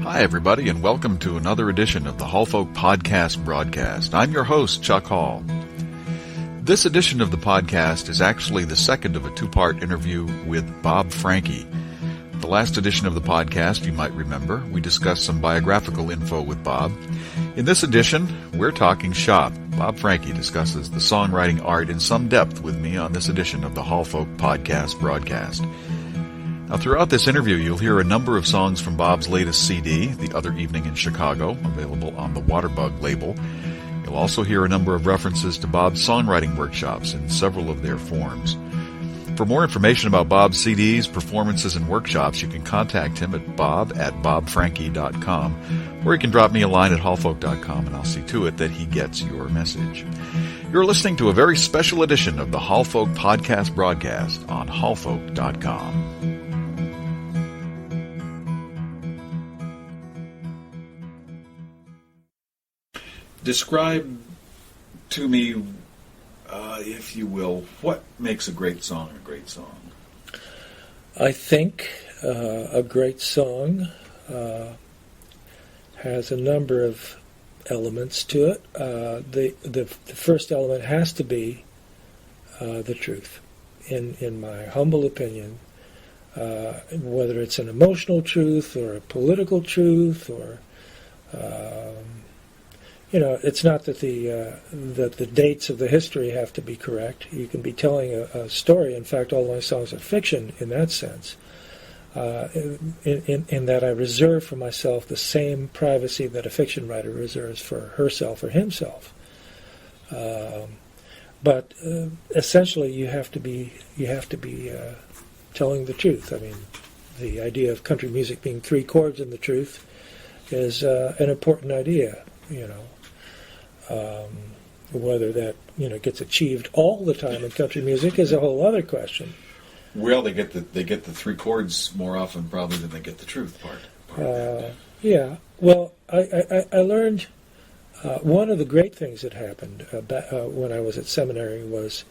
Hi, everybody, and welcome to another edition of the Hall Folk Podcast broadcast. I'm your host, Chuck Hall. This edition of the podcast is actually the second of a two-part interview with Bob Franke. The last edition of the podcast, you might remember, we discussed some biographical info with Bob. In this edition, we're talking shop. Bob Franke discusses the songwriting art in some depth with me on this edition of the Hall Folk Podcast broadcast. Now, throughout this interview, you'll hear a number of songs from Bob's latest CD, The Other Evening in Chicago, available on the Waterbug label. You'll also hear a number of references to Bob's songwriting workshops in several of their forms. For more information about Bob's CDs, performances, and workshops, you can contact him at bob@bobfranke.com, or you can drop me a line at hallfolk.com, and I'll see to it that he gets your message. You're listening to a very special edition of the Hall Folk Podcast broadcast on hallfolk.com. Describe to me, if you will, what makes a great song a great song? I think a great song has a number of elements to it. The first element has to be the truth, in my humble opinion, whether it's an emotional truth or a political truth or it's not that the dates of the history have to be correct. You can be telling a story. In fact, all my songs are fiction in that sense, in that I reserve for myself the same privacy that a fiction writer reserves for herself or himself. But essentially, you have to be telling the truth. I mean, the idea of country music being three chords in the truth is an important idea. Whether that gets achieved all the time in country music is a whole other question. Well, they get the three chords more often probably than they get the truth part. Yeah. Well, I learned one of the great things that happened when I was at seminary was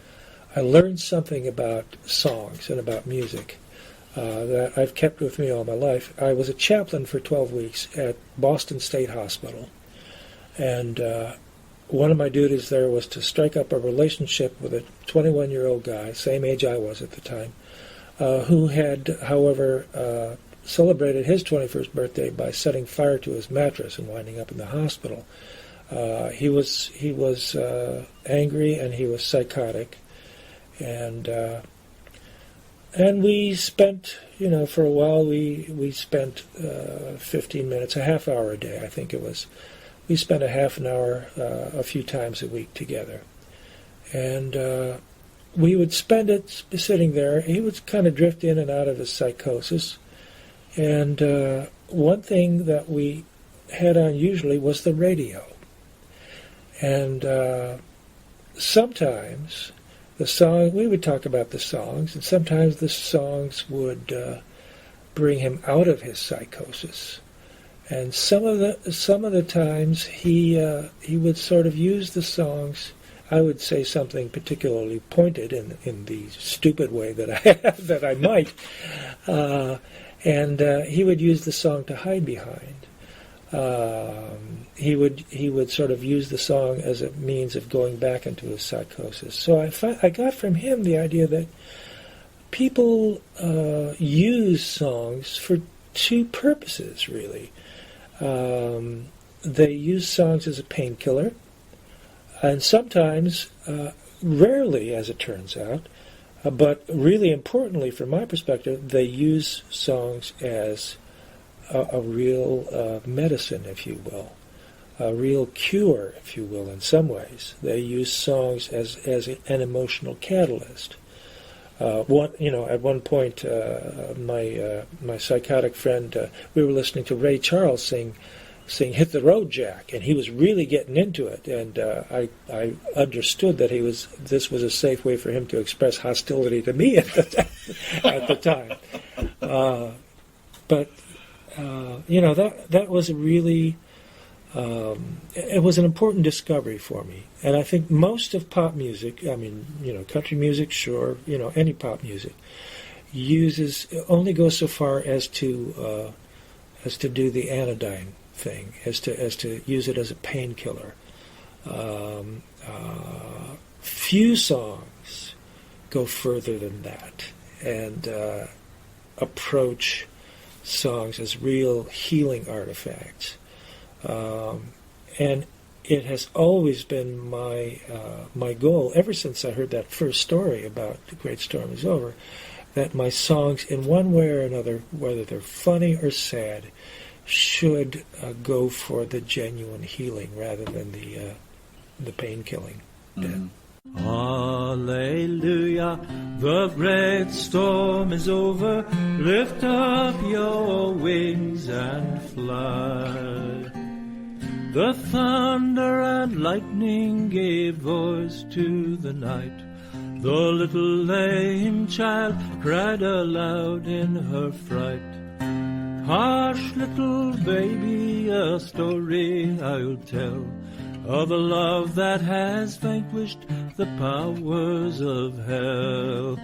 I learned something about songs and about music that I've kept with me all my life. I was a chaplain for 12 weeks at Boston State Hospital. And one of my duties there was to strike up a relationship with a 21-year-old guy, same age I was at the time, who had, however, celebrated his 21st birthday by setting fire to his mattress and winding up in the hospital. He was angry and he was psychotic, and we spent, for a while we spent 15 minutes, a half hour a day, I think it was. We spent a half an hour a few times a week together. And we would spend it sitting there. He would kind of drift in and out of his psychosis. And one thing that we had on usually was the radio. And sometimes we would talk about the songs, and sometimes the songs would bring him out of his psychosis. And some of the times he would sort of use the songs. I would say something particularly pointed in the stupid way that I have, that I might, and he would use the song to hide behind. He would sort of use the song as a means of going back into his psychosis. So I got from him the idea that people use songs for two purposes, really. They use songs as a painkiller, and sometimes, rarely as it turns out, but really importantly from my perspective, they use songs as a real medicine, if you will, a real cure, if you will, in some ways. They use songs as an emotional catalyst. At one point, my psychotic friend, we were listening to Ray Charles sing "Hit the Road, Jack," and he was really getting into it. And I understood that this was a safe way for him to express hostility to me at the time. But that was a really it was an important discovery for me. And I think most of pop music, country music, sure, any pop music, only goes so far as to as to do the anodyne thing, as to use it as a painkiller. Few songs go further than that and approach songs as real healing artifacts. And it has always been my goal, ever since I heard that first story about The Great Storm Is Over, that my songs, in one way or another, whether they're funny or sad, should go for the genuine healing rather than the pain killing. Mm-hmm. Hallelujah, the great storm is over. Lift up your wings and fly. The thunder and lightning gave voice to the night. The little lame child cried aloud in her fright. Hush, little baby, a story I'll tell of a love that has vanquished the powers of hell.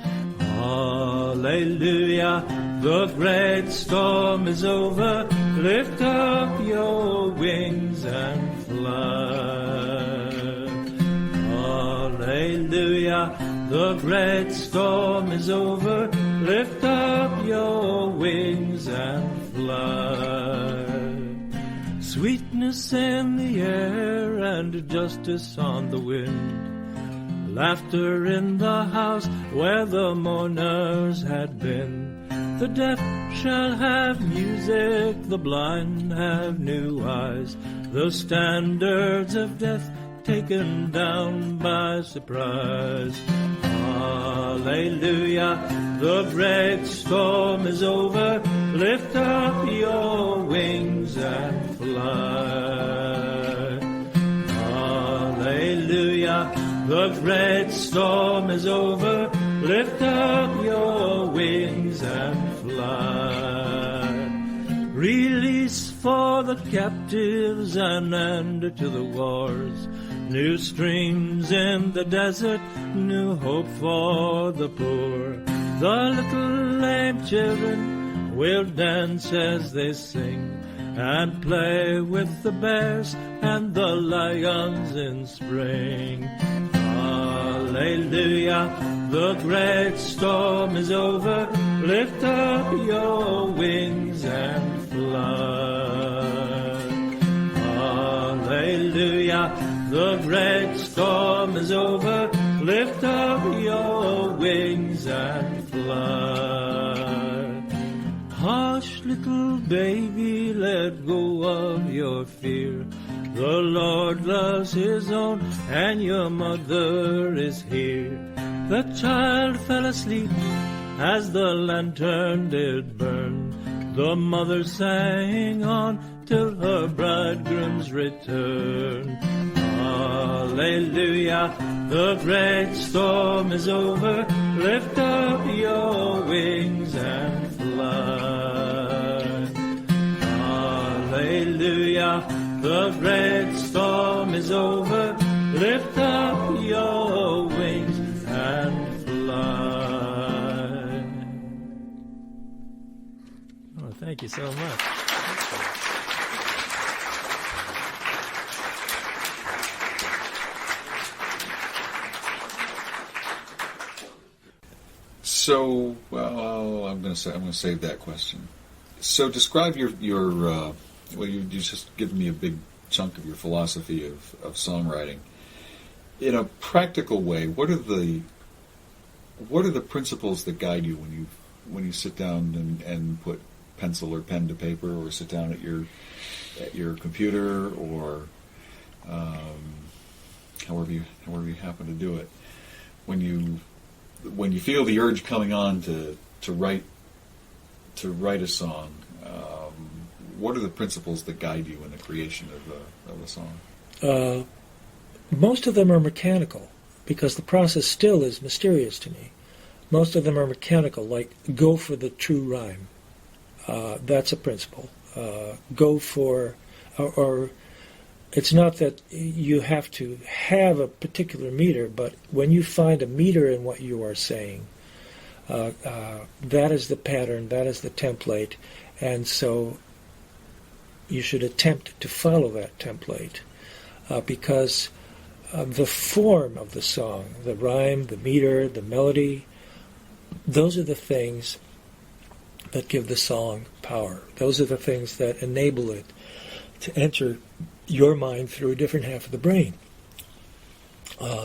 Hallelujah, the great storm is over. Lift up your wings and fly. Hallelujah, the great storm is over. Lift up your wings and fly. Sweetness in the air and justice on the wind. Laughter in the house where the mourners had been. The deaf shall have music, the blind have new eyes. The standards of death taken down by surprise. Hallelujah, the great storm is over. Lift up your wings and fly. Hallelujah, the great storm is over. Lift up your wings and fly. Release for the captives and end to the wars. New streams in the desert, new hope for the poor. The little lame children will dance as they sing and play with the bears and the lions in spring. Hallelujah, the great storm is over. Lift up your wings and fly. Hallelujah, the great storm is over. Lift up your wings and fly. Hush, little baby, let go of your fear. The Lord loves his own, and your mother is here. The child fell asleep as the lantern did burn. The mother sang on till her bridegroom's return. Hallelujah, the great storm is over. Lift up your wings and fly. Hallelujah, the great storm is over. Lift up your wings and fly. Oh, thank you so much. So, well, I'm going to save that question. So, describe your well, you just given me a big chunk of your philosophy of songwriting. In a practical way, what are the principles that guide you when you sit down and put pencil or pen to paper, or sit down at your computer, or however you happen to do it, when you feel the urge coming on to write a song, what are the principles that guide you in the creation of a song? Most of them are mechanical, because the process still is mysterious to me. Most of them are mechanical, like go for the true rhyme. That's a principle. Go for, or it's not that you have to have a particular meter, but when you find a meter in what you are saying, that is the pattern, that is the template, and so you should attempt to follow that template, because the form of the song, the rhyme, the meter, the melody, those are the things that give the song power. Those are the things that enable it to enter your mind through a different half of the brain.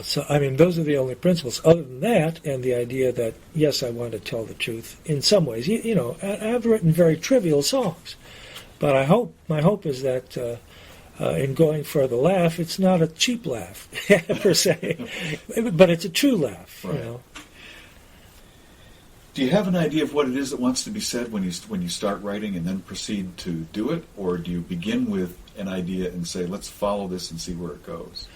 So, I mean, those are the only principles. Other than that, and the idea that, yes, I want to tell the truth in some ways. You know, I've written very trivial songs, but my hope is that in going for the laugh, it's not a cheap laugh, per se, but it's a true laugh, right. You know. Do you have an idea of what it is that wants to be said when you start writing and then proceed to do it, or do you begin with an idea and say, let's follow this and see where it goes?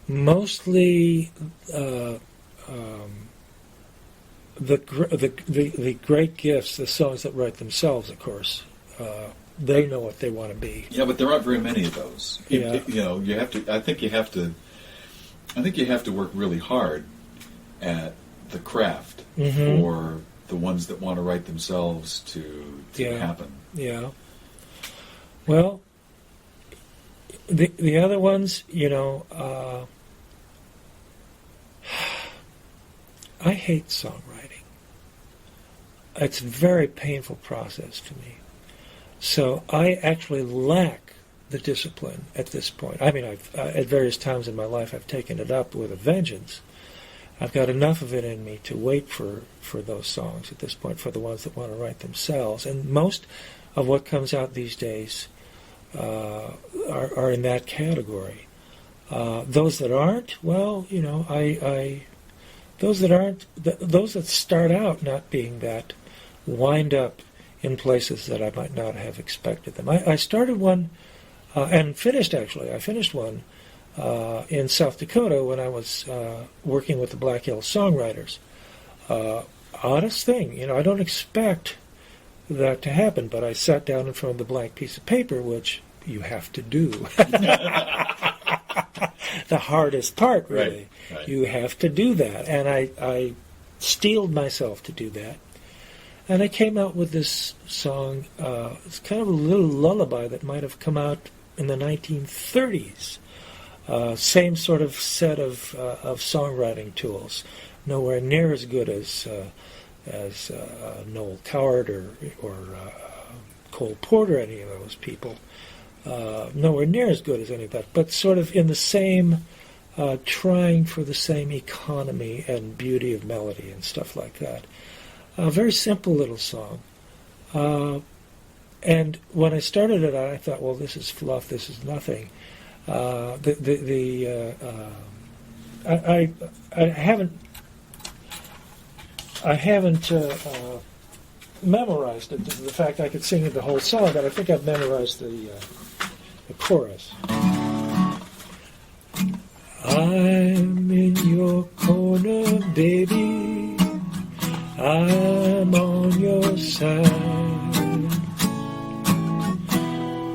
Mostly, the great gifts, the songs that write themselves, of course, they know what they want to be. Yeah, but there aren't very many of those. Yeah. You know, you have to. I think you have to work really hard at the craft for the ones that want to write themselves to happen. Yeah. Well, the other ones, you know, I hate songwriting. It's a very painful process to me. So I actually lack the discipline at this point. I mean, at various times in my life, I've taken it up with a vengeance. I've got enough of it in me to wait for those songs at this point, for the ones that want to write themselves. And most of what comes out these days are in that category. Those that aren't, well, you know, those that start out not being that wind up in places that I might not have expected them. I started one and finished, actually. I finished one in South Dakota when I was working with the Black Hills Songwriters. Oddest thing, you know, I don't expect that to happen, but I sat down in front of the blank piece of paper, which you have to do. The hardest part, really. Right. You have to do that. And I steeled myself to do that. And I came out with this song. It's kind of a little lullaby that might have come out in the 1930s. Same sort of set of songwriting tools. Nowhere near as good as Noel Coward or Cole Porter, any of those people. Nowhere near as good as any of that, but sort of in the same, trying for the same economy and beauty of melody and stuff like that. A very simple little song. And when I started it out, I thought, well, this is fluff, this is nothing. I haven't memorized it. The fact I could sing it the whole song, but I think I've memorized the chorus. I'm in your corner, baby. I'm on your side.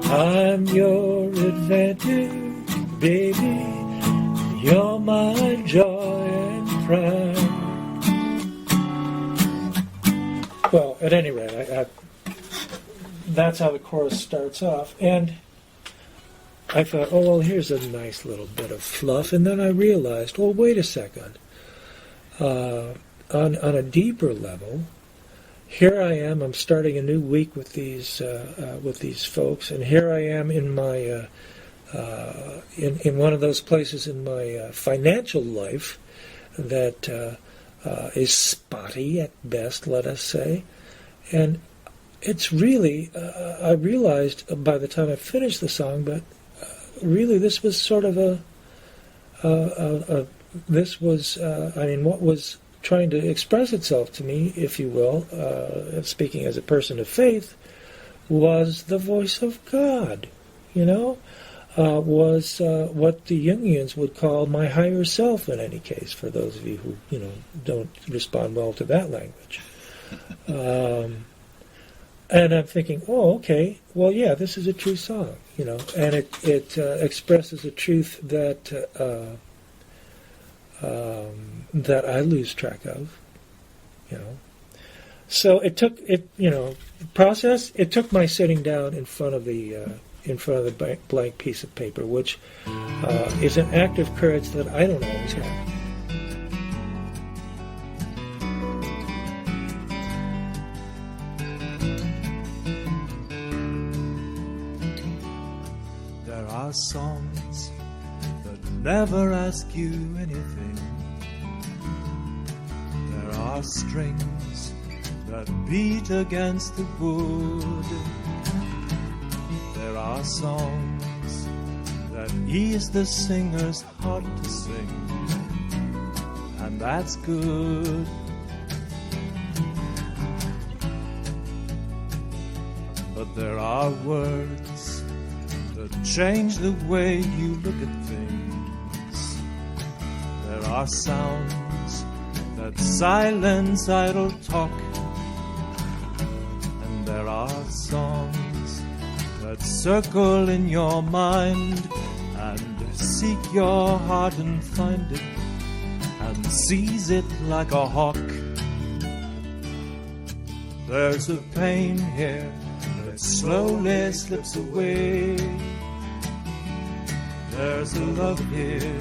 I'm your advantage, baby. You're my joy and pride. Well, at any rate, that's how the chorus starts off. And I thought, oh, well, here's a nice little bit of fluff. And then I realized, well, wait a second. On a deeper level, here I am. I'm starting a new week with these folks, and here I am in my in one of those places in my financial life that is spotty at best, let us say, and it's really I realized by the time I finished the song, but really this was sort of what was trying to express itself to me, if you will, speaking as a person of faith, was the voice of God, you know, was what the Jungians would call my higher self, in any case, for those of you who, you know, don't respond well to that language. And I'm thinking, oh, okay, well, yeah, this is a true song, you know, and it expresses a truth that that I lose track of, you know. So it took my sitting down in front of the in front of the blank piece of paper, which is an act of courage that I don't always have. There are songs that never ask you anything. There are strings that beat against the wood. There are songs that ease the singer's heart to sing, and that's good. But there are words that change the way you look at things. There are sounds that silence idle talk, and there are songs that circle in your mind and seek your heart and find it and seize it like a hawk. There's a pain here that slowly slips away. There's a love here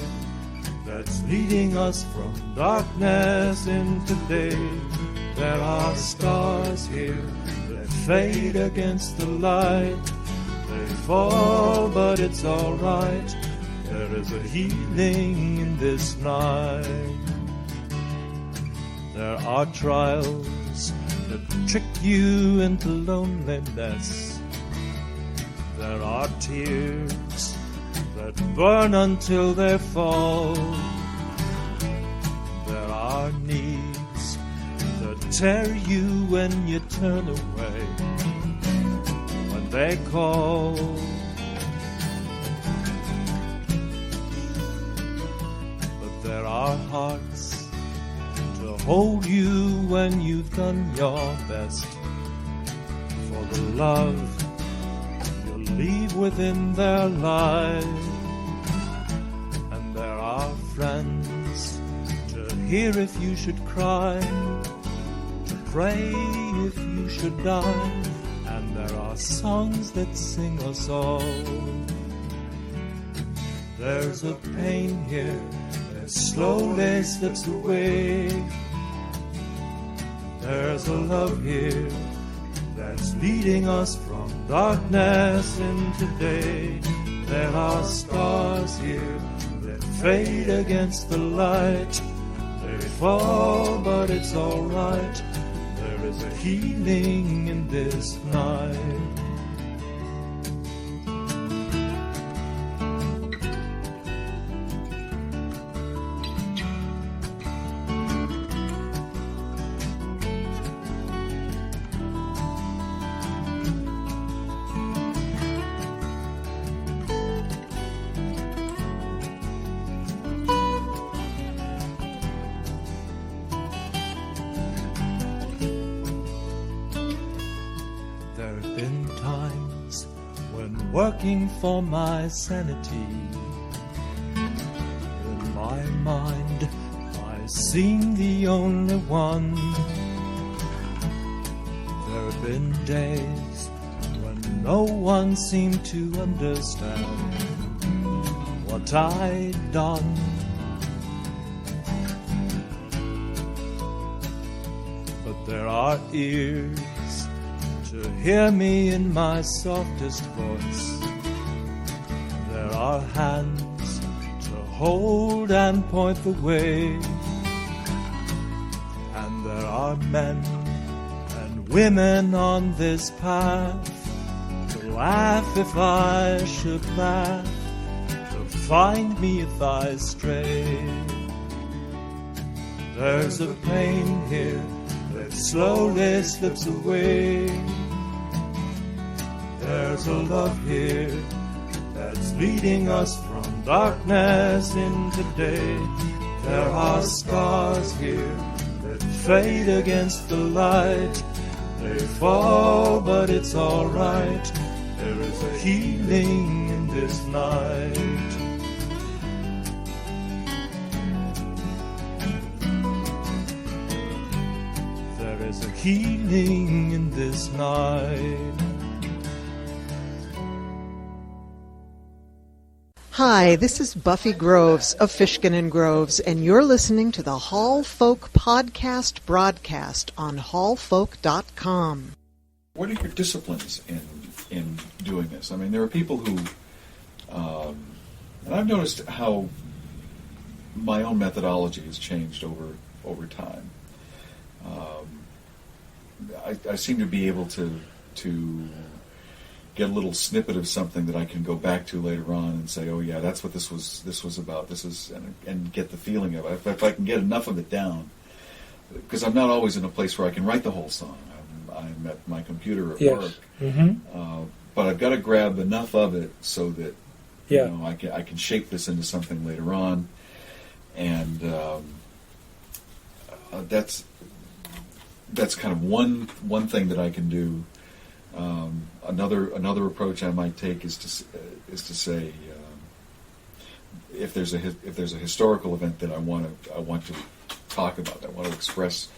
that's leading us from darkness into day. There are stars here that fade against the light. They fall, but it's alright. There is a healing in this night. There are trials that trick you into loneliness. There are tears that burn until they fall. There are needs that tear you when you turn away, when they call. But there are hearts to hold you when you've done your best, for the love you'll leave within their lives. And there are friends to hear if you should cry, to pray if you should die. And there are songs that sing us all. There's a pain here that slowly slips away. There's a love here that's leading us from darkness into day. There are stars here that fade against the light. They fall, but it's alright. There is a healing in this night. There have been times when working for my sanity, in my mind I seemed the only one. There have been days when no one seemed to understand what I'd done. But there are ears to hear me in my softest voice. There are hands to hold and point the way. And there are men and women on this path to laugh if I should laugh, to find me if I stray. There's a pain here that slowly slips away. There's a love here that's leading us from darkness into day. There are stars here that fade against the light. They fall, but it's alright. There is a healing in this night. There is a healing in this night. Hi, this is Buffy Groves of Fishkin and Groves, and you're listening to the Hall Folk Podcast broadcast on hallfolk.com. What are your disciplines in doing this? I mean, there are people who, and I've noticed how my own methodology has changed over time. I seem to be able to get a little snippet of something that I can go back to later on and say, oh yeah, that's what this was about. This is and get the feeling of it. If I can get enough of it down, because I'm not always in a place where I can write the whole song. I'm at my computer at work, but I've got to grab enough of it so that I can shape this into something later on, and that's kind of one thing that I can do. Another approach I might take is to say if there's a historical event that I want to talk about, I want to express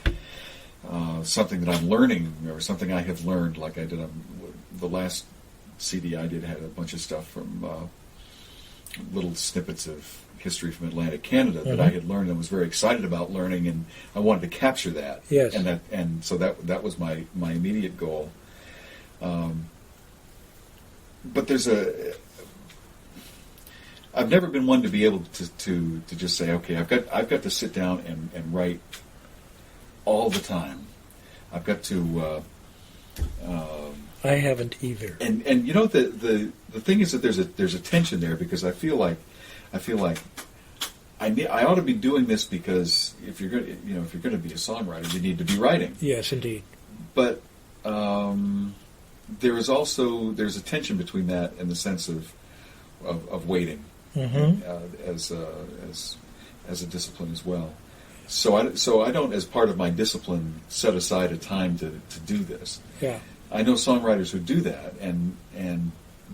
something that I'm learning or something I have learned, like I did on the last CD I did, had a bunch of stuff from little snippets of history from Atlantic Canada that I had learned and was very excited about learning, and I wanted to capture that. Yes. And so that was my immediate goal. But I've never been one to be able to just say, okay, I've got to sit down and write all the time. I've got to. I haven't either. And you know the thing is that there's a tension there, because I feel like I ought to be doing this, because if you're going to be a songwriter, you need to be writing. Yes, indeed. But there's a tension between that and the sense of waiting as a discipline as well. So I don't, as part of my discipline, set aside a time to do this. Yeah. I know songwriters who do that and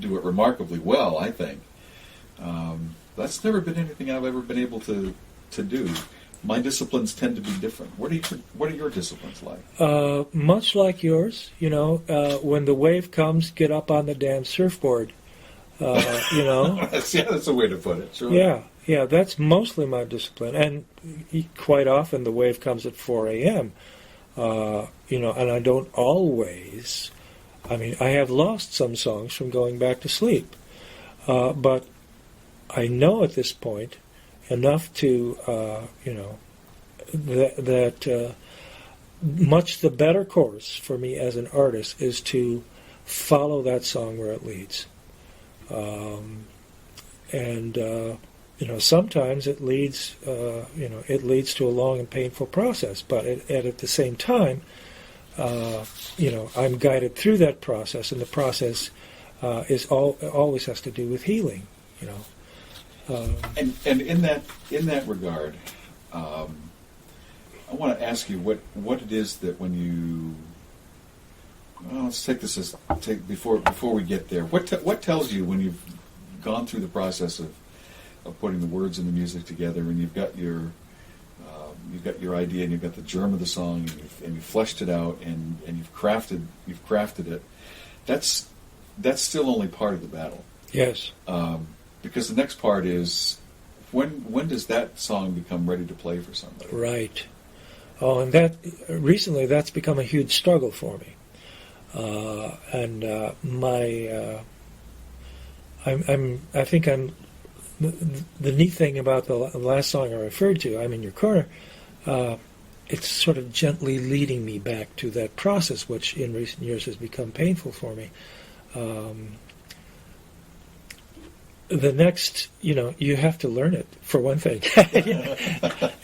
do it remarkably well, I think. That's never been anything I've ever been able to do. My disciplines tend to be different. What are your disciplines like? Much like yours, when the wave comes, get up on the damn surfboard. That's a way to put it. Sure. Yeah, that's mostly my discipline, and quite often the wave comes at 4 a.m. And I don't always. I mean, I have lost some songs from going back to sleep, but I know at this point enough to, that much the better course for me as an artist is to follow that song where it leads. Sometimes it leads, it leads to a long and painful process, but at the same time, I'm guided through that process, and the process always has to do with healing, And in that regard, I want to ask you what it is that when you. Well, let's take this before we get there. What tells you when you've gone through the process of putting the words and the music together, and you've got your idea, and you've got the germ of the song, and you've fleshed it out, and you've crafted it. That's still only part of the battle. Yes. Because the next part is when does that song become ready to play for somebody? Right. Oh, and recently that's become a huge struggle for me. I think the neat thing about the last song I referred to, I'm in Your Corner, it's sort of gently leading me back to that process, which in recent years has become painful for me. The next, you have to learn it, for one thing.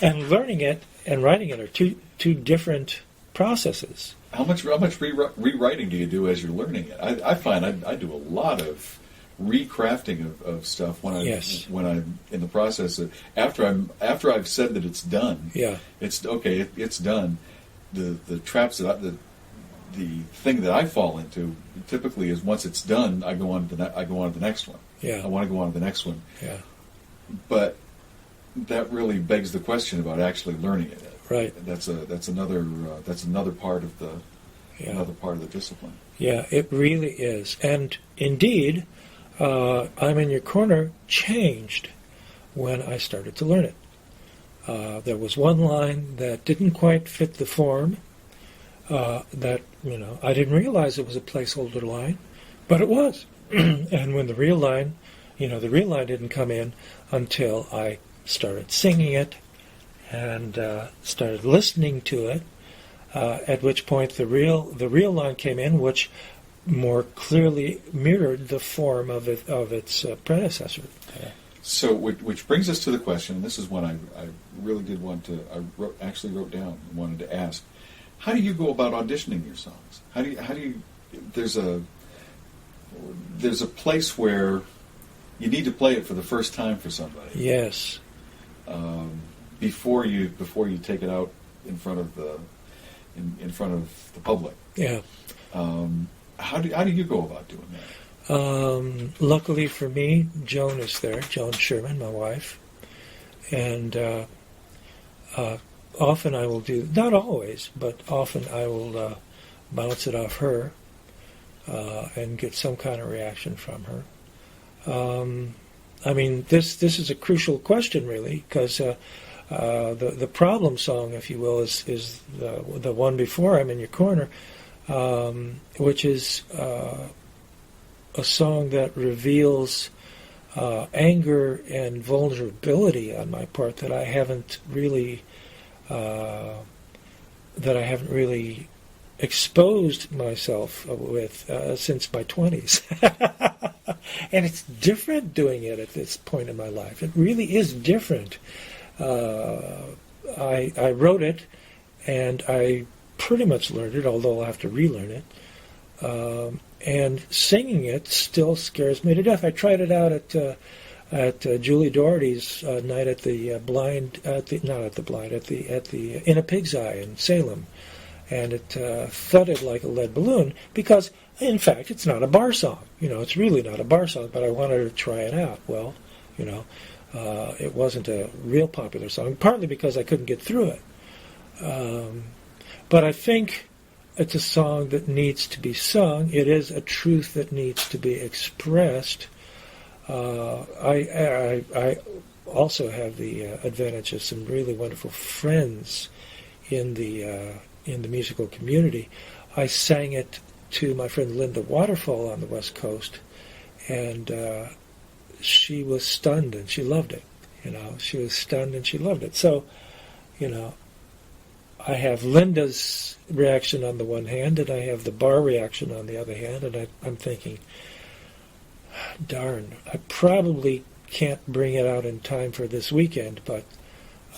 And learning it and writing it are two different processes. How much rewriting do you do as you're learning it? I find I do a lot of recrafting of stuff when I'm in the process of, after I've said that it's done. Yeah, it's okay. It's done. The traps that the thing that I fall into typically is, once it's done, I go on to the next one. Yeah, I want to go on to the next one. Yeah, but that really begs the question about actually learning it. Right. That's another part of the discipline. Yeah, it really is. And indeed, I'm in Your Corner changed when I started to learn it. There was one line that didn't quite fit the form, that, I didn't realize it was a placeholder line, but it was. And when the real line didn't come in until I started singing it and started listening to it, at which point the real line came in, which more clearly mirrored the form of its predecessor. So, which brings us to the question, and this is one I really did want to, actually wrote down and wanted to ask. How do you go about auditioning your songs? How do you, there's a place where you need to play it for the first time for somebody. Yes. Before you take it out in front of the public. Yeah. How do you go about doing that? Luckily for me, Joan is there, Joan Sherman, my wife, and often I will do, not always, but often I will bounce it off her and get some kind of reaction from her. This is a crucial question, really, because the problem song, if you will, is the one before I'm in Your Corner, which is a song that reveals anger and vulnerability on my part that I haven't really exposed myself with since my 20s. And it's different doing it at this point in my life. It really is different. I wrote it, and I pretty much learned it, although I'll have to relearn it. And singing it still scares me to death. I tried it out at Julie Doherty's night at the In a Pig's Eye in Salem, and it thudded like a lead balloon because, in fact, it's not a bar song. It's really not a bar song. But I wanted to try it out. Well, it wasn't a real popular song, partly because I couldn't get through it. But I think it's a song that needs to be sung. It is a truth that needs to be expressed. I also have the advantage of some really wonderful friends in the musical community. I sang it to my friend Linda Waterfall on the West Coast, and she was stunned and she loved it. She was stunned and she loved it. So, I have Linda's reaction on the one hand, and I have the bar reaction on the other hand, and I'm thinking, darn, I probably can't bring it out in time for this weekend, but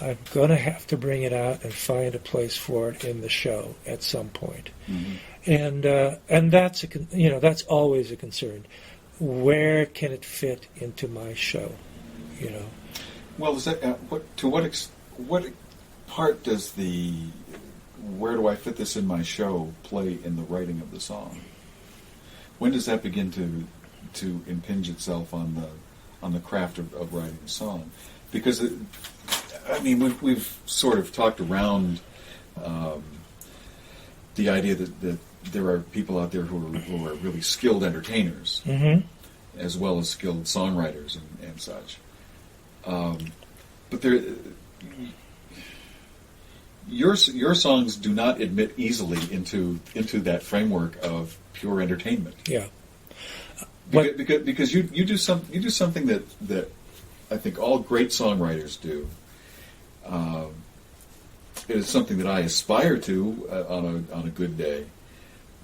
I'm going to have to bring it out and find a place for it in the show at some point. Mm-hmm. And that's that's always a concern. Where can it fit into my show? Well, is that what part does where do I fit this in my show play in the writing of the song? When does that begin to impinge itself on the craft of writing a song? Because we've sort of talked around the idea that there are people out there who are really skilled entertainers, mm-hmm. as well as skilled songwriters and such. But your songs do not admit easily into that framework of pure entertainment. Yeah. Because you do something that I think all great songwriters do. It is something that I aspire to on a good day,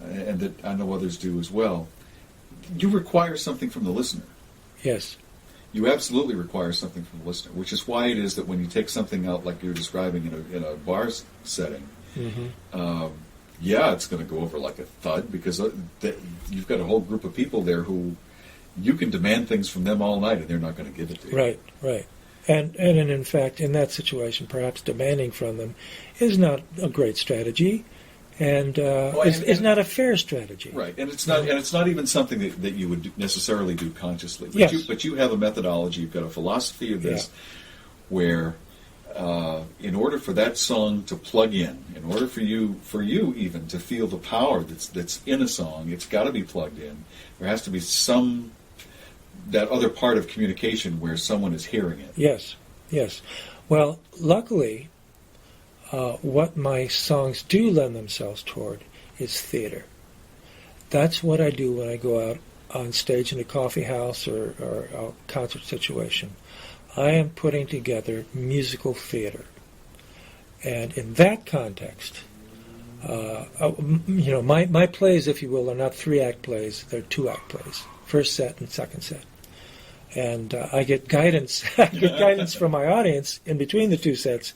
and that I know others do as well. You require something from the listener. Yes. You absolutely require something from the listener, which is why it is that when you take something out like you're describing in a bar setting, mm-hmm. It's going to go over like a thud because you've got a whole group of people there who you can demand things from them all night and they're not going to give it to you. Right. And in fact, in that situation, perhaps demanding from them is not a great strategy, and is not a fair strategy. Right, and it's not even something that you would necessarily do consciously. But yes. But you have a methodology. You've got a philosophy of this, where in order for that song to plug in order for you even to feel the power that's in a song, it's got to be plugged in. There has to be some that other part of communication where someone is hearing it. Yes, yes. Well, luckily, what my songs do lend themselves toward is theater. That's what I do when I go out on stage in a coffee house or a concert situation. I am putting together musical theater. And in that context, my plays, if you will, are not 3-act plays, they're 2-act plays, first set and second set. And I get guidance from my audience in between the 2 sets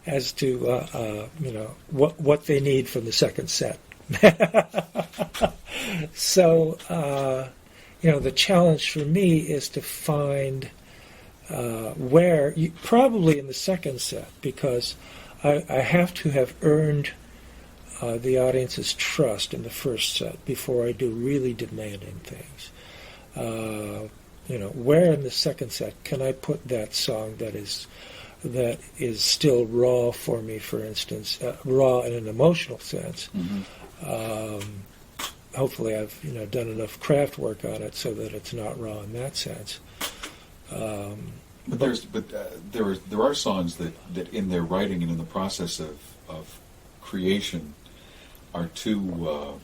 as to what they need from the second set. So the challenge for me is to find where probably in the second set, because I have to have earned the audience's trust in the first set before I do really demanding things. Where in the second set can I put that song that is still raw for me, for instance, raw in an emotional sense. Mm-hmm. Hopefully I've done enough craft work on it so that it's not raw in that sense. There are songs that in their writing and in the process of creation are too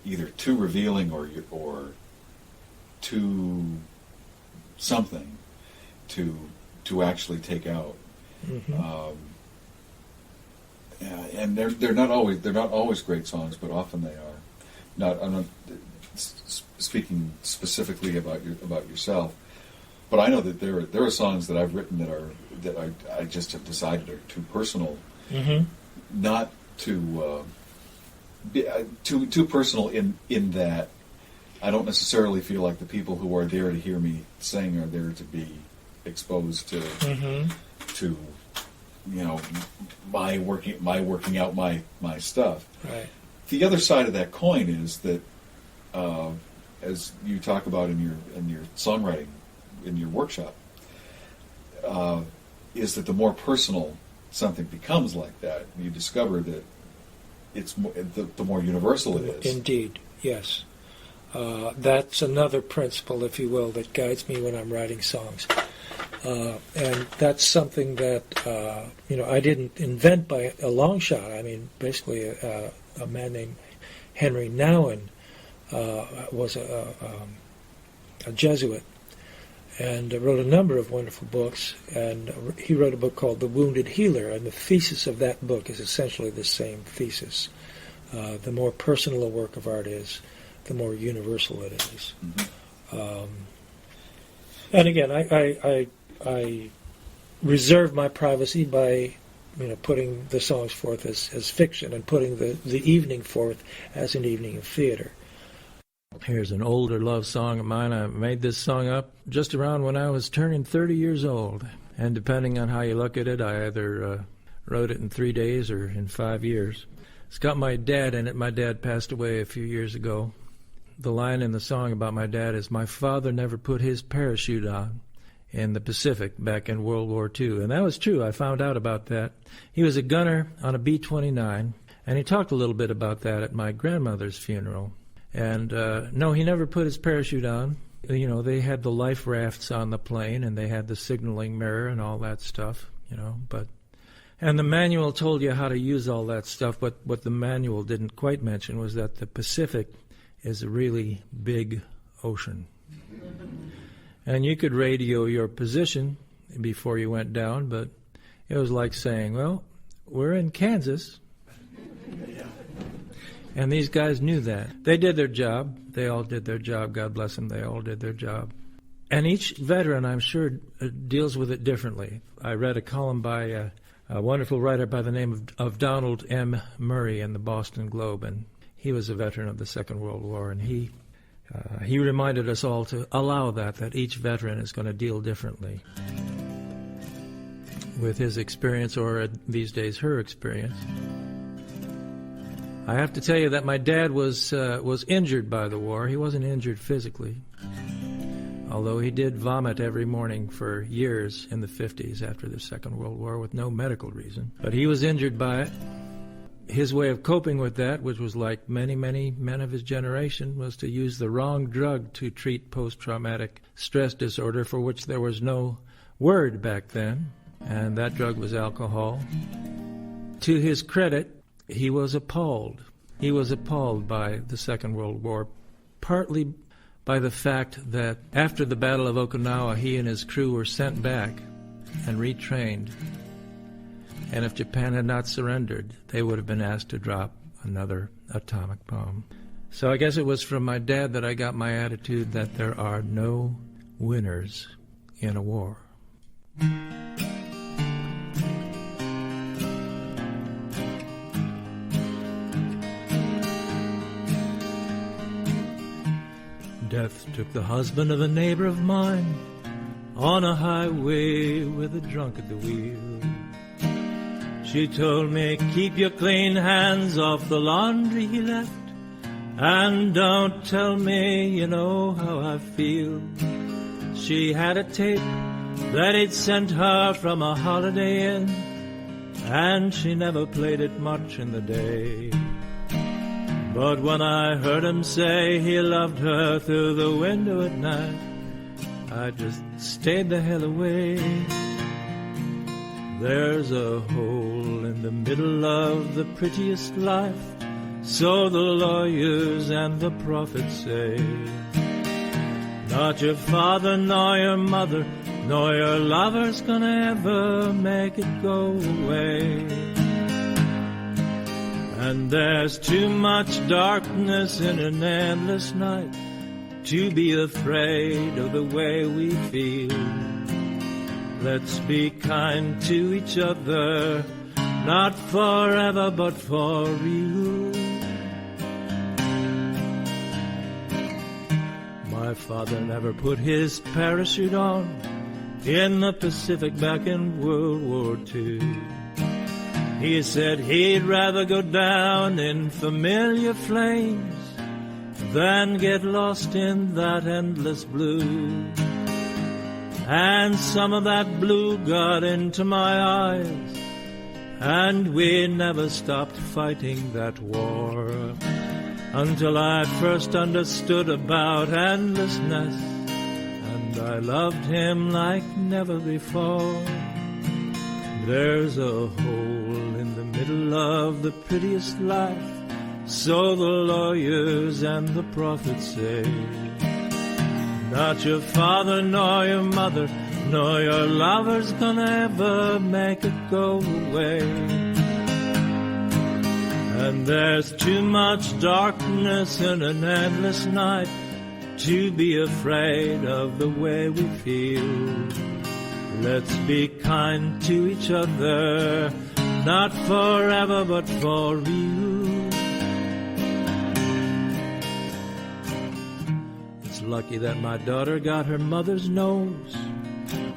either too revealing or too something to actually take out. Mm-hmm. And they're not always great songs, but often they are. I'm not speaking specifically about yourself, but I know that there are songs that I've written that I just have decided are too personal, mm-hmm. not too personal in that I don't necessarily feel like the people who are there to hear me sing are there to be exposed to mm-hmm. to my working out my stuff. Right. The other side of that coin is that, as you talk about in your songwriting, in your workshop, is that the more personal something becomes like that, you discover that it's the more universal it is. Indeed, yes. That's another principle, if you will, that guides me when I'm writing songs. And that's something that, I didn't invent by a long shot. I mean, basically, a man named Henry Nouwen was a Jesuit and wrote a number of wonderful books. And he wrote a book called The Wounded Healer, and the thesis of that book is essentially the same thesis. The more personal a work of art is, the more universal it is. Mm-hmm. And again, I reserve my privacy by putting the songs forth as fiction and putting the evening forth as an evening of theater. Here's an older love song of mine. I made this song up just around when I was turning 30 years old. And depending on how you look at it, I either wrote it in 3 days or in 5 years. It's got my dad in it. My dad passed away a few years ago. The line in the song about my dad is, "My father never put his parachute on in the Pacific back in World War II." And that was true. I found out about that. He was a gunner on a B-29, and he talked a little bit about that at my grandmother's funeral. And no, he never put his parachute on. They had the life rafts on the plane, and they had the signaling mirror and all that stuff, And the manual told you how to use all that stuff, but what the manual didn't quite mention was that the Pacific is a really big ocean. And you could radio your position before you went down, but it was like saying, well, we're in Kansas. And these guys knew that. They did their job. They all did their job. God bless them. They all did their job. And each veteran, I'm sure, deals with it differently. I read a column by a wonderful writer by the name of Donald M. Murray in the Boston Globe, and he was a veteran of the Second World War, and he reminded us all to allow that each veteran is going to deal differently with his experience, or these days her experience. I have to tell you that my dad was injured by the war. He wasn't injured physically, although he did vomit every morning for years in the 50s after the Second World War with no medical reason. But he was injured by it. his way of coping with that, which was like many, many men of his generation, was to use the wrong drug to treat post-traumatic stress disorder, for which there was no word back then, and that drug was alcohol. To his credit, he was appalled. He was appalled by the Second World War, partly by the fact that after the Battle of Okinawa, he and his crew were sent back and retrained. And if Japan had not surrendered, they would have been asked to drop another atomic bomb. So I guess it was from my dad that I got my attitude that there are no winners in a war. Death took the husband of a neighbor of mine on a highway with a drunk at the wheel. She told me, keep your clean hands off the laundry he left, and don't tell me you know how I feel. She had a tape that he'd sent her from a Holiday Inn, and she never played it much in the day. But when I heard him say he loved her through the window at night, I just stayed the hell away. There's a hole in the middle of the prettiest life, so the lawyers and the prophets say. Not your father nor your mother nor your lover's gonna ever make it go away. And there's too much darkness in an endless night to be afraid of the way we feel. Let's be kind to each other, not forever but for real. My father never put his parachute on in the Pacific back in World War II. He said he'd rather go down in familiar flames than get lost in that endless blue. And some of that blue got into my eyes, and we never stopped fighting that war until I first understood about endlessness, and I loved him like never before. There's a hole in the middle of the prettiest life, so the lawyers and the prophets say. Not your father nor your mother nor your lover's gonna ever make it go away. And there's too much darkness in an endless night to be afraid of the way we feel. Let's be kind to each other, not forever but for real. Lucky that my daughter got her mother's nose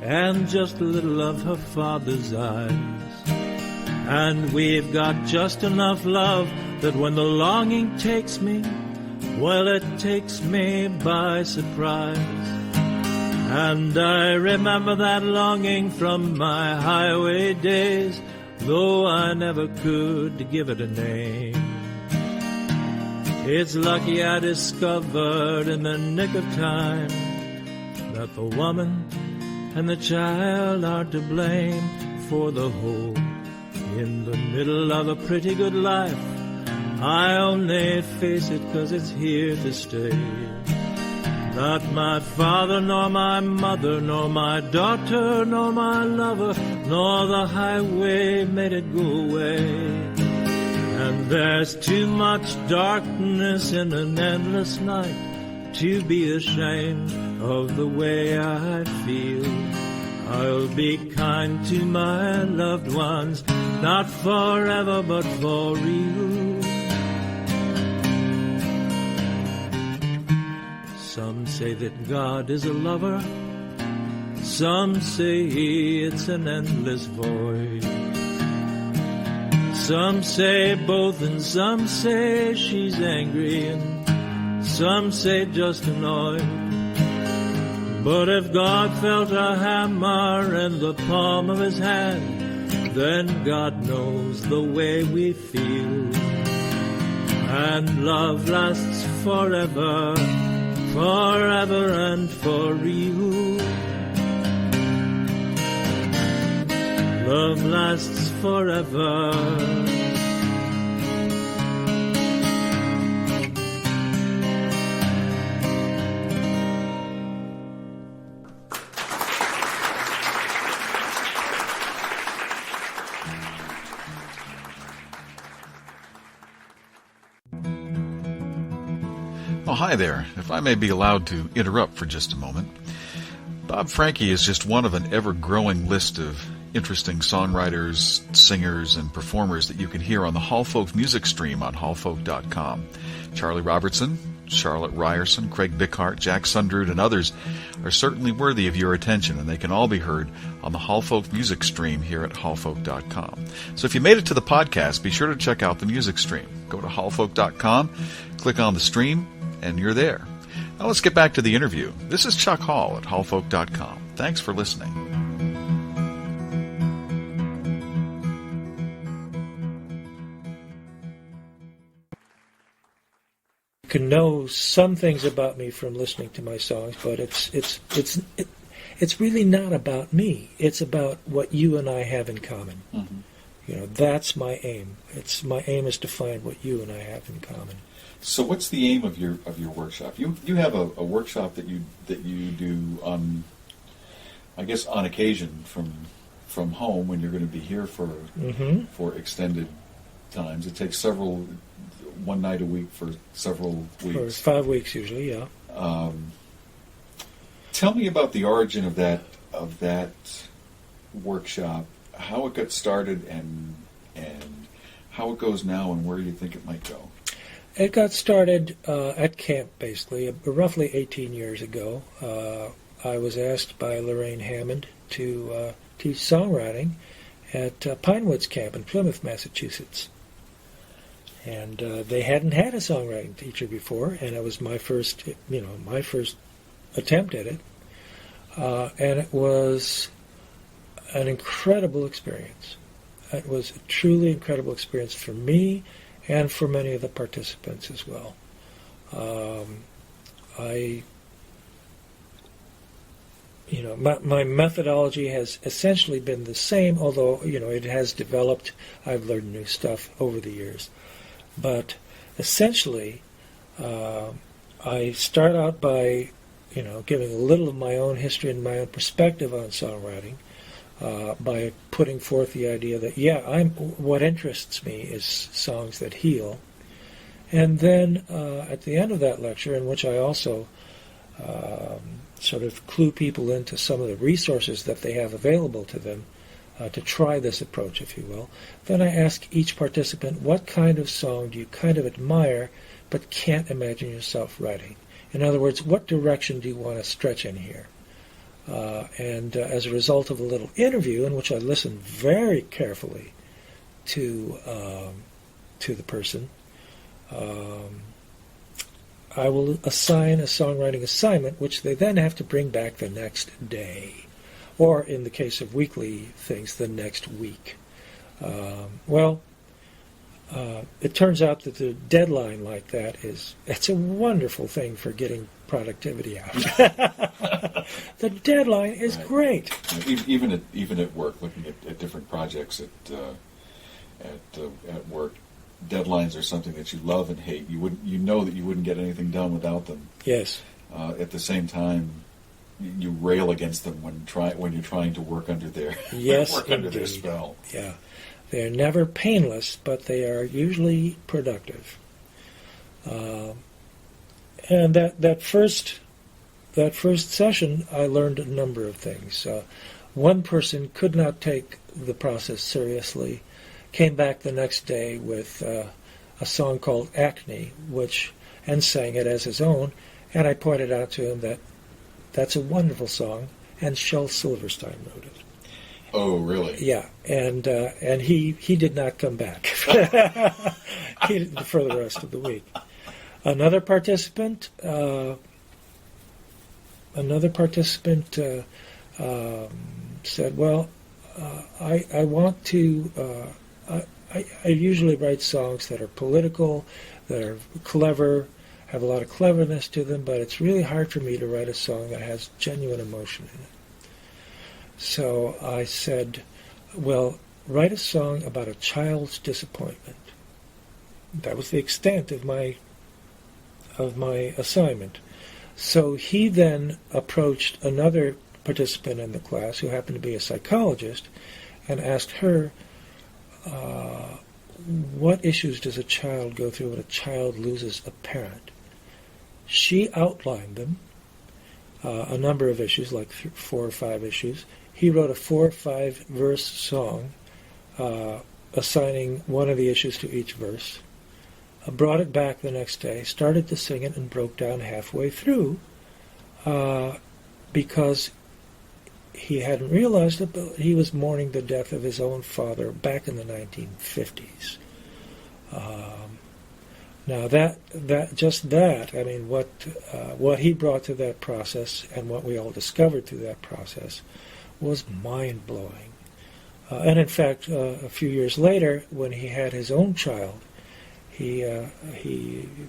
and just a little of her father's eyes. And we've got just enough love that when the longing takes me, well, it takes me by surprise. And I remember that longing from my highway days, though I never could give it a name. It's lucky I discovered in the nick of time that the woman and the child are to blame for the hole in the middle of a pretty good life. I only face it 'cause it's here to stay. Not my father, nor my mother, nor my daughter, nor my lover, nor the highway made it go away. And there's too much darkness in an endless night to be ashamed of the way I feel. I'll be kind to my loved ones, not forever but for real. Some say that God is a lover, some say it's an endless void. Some say both and some say she's angry and some say just annoyed. But if God felt a hammer in the palm of his hand, then God knows the way we feel. And love lasts forever, forever and for real. Love lasts forever. Oh, hi there. If I may be allowed to interrupt for just a moment. Bob Franke is just one of an ever-growing list of interesting songwriters, singers, and performers that you can hear on the Hall Folk music stream on hallfolk.com. Charlie Robertson, Charlotte Ryerson, Craig Bickhart, Jack Sundrud, and others are certainly worthy of your attention, and they can all be heard on the Hall Folk music stream here at hallfolk.com. So if you made it to the podcast, be sure to check out the music stream. Go to hallfolk.com, click on the stream, and you're there. Now let's get back to the interview. This is Chuck Hall at hallfolk.com. Thanks for listening. You can know some things about me from listening to my songs, but it's really not about me. It's about what you and I have in common. Mm-hmm. You know, that's my aim. My aim is to find what you and I have in common. So what's the aim of your workshop? You have a workshop that you do on, I guess, on occasion from home when you're going to be here for extended times. It takes one night a week for several weeks. For 5 weeks usually, yeah. Tell me about the origin of that workshop, how it got started, and how it goes now, and where you think it might go. It got started at camp, basically, roughly 18 years ago. I was asked by Lorraine Hammond to teach songwriting at Pinewoods Camp in Plymouth, Massachusetts. And they hadn't had a songwriting teacher before, and it was my first attempt at it. And it was an incredible experience. It was a truly incredible experience for me and for many of the participants as well. My methodology has essentially been the same, although, it has developed. I've learned new stuff over the years. But essentially, I start out by, giving a little of my own history and my own perspective on songwriting, by putting forth the idea that, what interests me is songs that heal. And then at the end of that lecture, in which I also sort of clue people into some of the resources that they have available to them to try this approach, if you will, then I ask each participant, what kind of song do you kind of admire but can't imagine yourself writing? In other words, what direction do you want to stretch in here? And as a result of a little interview in which I listened very carefully to the person, I will assign a songwriting assignment, which they then have to bring back the next day, or in the case of weekly things, the next week. It turns out that the deadline like that it's a wonderful thing for getting productivity out. The deadline is great. Even at work, looking at different projects at work, deadlines are something that you love and hate. You know that you wouldn't get anything done without them. Yes. At the same time, you rail against them when you're trying to work under their under their spell. Yeah. They're never painless, but they are usually productive. And that first session, I learned a number of things. One person could not take the process seriously, came back the next day with a song called Acne, and sang it as his own, and I pointed out to him that that's a wonderful song, and Shel Silverstein wrote it. Oh, really? Yeah, and he did not come back for the rest of the week. Another participant said, "Well, I want to. I usually write songs that are political, that are clever, have a lot of cleverness to them, but it's really hard for me to write a song that has genuine emotion in it. So I said, well, write a song about a child's disappointment. That was the extent of my assignment. So he then approached another participant in the class who happened to be a psychologist and asked her, what issues does a child go through when a child loses a parent? She outlined them, a number of issues, like 4 or 5 issues. He wrote a 4 or 5 verse song, assigning one of the issues to each verse. Brought it back the next day, started to sing it, and broke down halfway through because he hadn't realized it, but he was mourning the death of his own father back in the 1950s. Now I mean, what he brought to that process and what we all discovered through that process was mind-blowing. And in fact, a few years later, when he had his own child, he